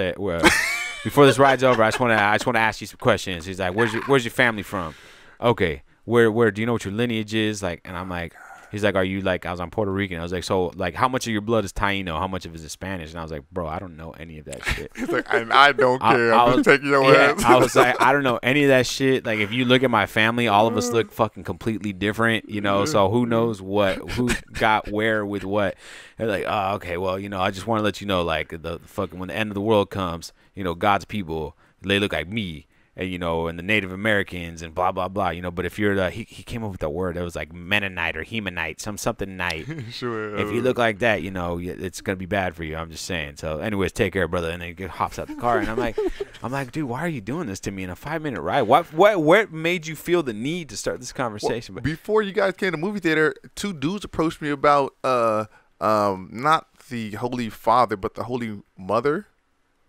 A: before this ride's over, I just want to ask you some questions. He's like, where's your family from? Okay, where do you know what your lineage is? Like, and I'm like. He's like, are you like, I was on Puerto Rican. I was like, so like, how much of your blood is Taino? How much of it is Spanish? And I was like, bro, I don't know any of that shit.
C: He's like, I don't care. I'm just taking your ass.
A: I was like, I don't know any of that shit. Like, if you look at my family, all of us look fucking completely different, you know? So who knows who got where with what? They're like, oh, okay, well, you know, I just want to let you know, like, the fucking, when the end of the world comes, you know, God's people, they look like me. And, you know, and the Native Americans and blah, blah, blah, you know. But if you're he came up with a word that was like Mennonite or Hemanite, something night.
C: Sure.
A: If you look like that, you know, it's going to be bad for you. I'm just saying. So anyways, take care, brother. And then he hops out the car. And I'm like, dude, why are you doing this to me in a 5-minute ride? What made you feel the need to start this conversation?
C: Well, before you guys came to the movie theater, 2 dudes approached me about not the Holy Father, but the Holy Mother.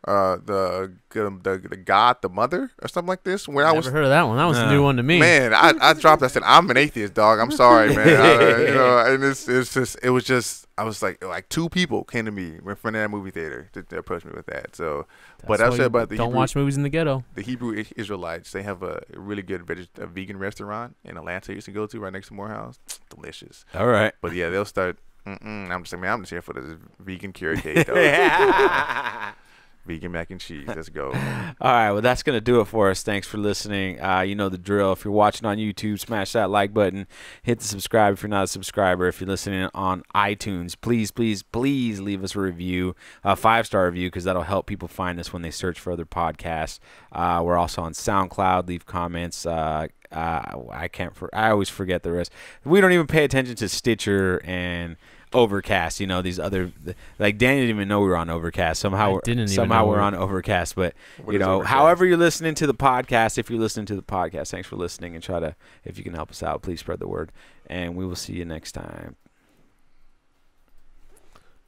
C: The God, the Mother, or something like this. When I
B: never heard of that one. That was a new one to me.
C: Man, I dropped. I said, I'm an atheist, dog. I'm sorry, man. You know, and it was just. I was like 2 people came to me in front of that movie theater to approach me with that. So, but I said about the
B: don't watch movies in the ghetto.
C: The Hebrew Israelites, they have a really good vegan restaurant in Atlanta. You used to go to right next to Morehouse. Delicious.
A: All right.
C: But yeah, they'll start. I'm just saying, man, I'm just here for the vegan carrot cake, dog. Vegan mac and cheese. Let's go.
A: All right. Well, that's going to do it for us. Thanks for listening. You know the drill. If you're watching on YouTube, smash that like button. Hit the subscribe if you're not a subscriber. If you're listening on iTunes, please leave us a review, a 5-star review, because that'll help people find us when they search for other podcasts. We're also on SoundCloud. Leave comments. I always forget the rest. We don't even pay attention to Stitcher and Overcast, you know, these other, like Danny didn't even know we were on Overcast. Somehow we're on Overcast, but you know, Overcast? However you're listening to the podcast, if you're listening to the podcast, thanks for listening, and if you can help us out, please spread the word, and we will see you next time.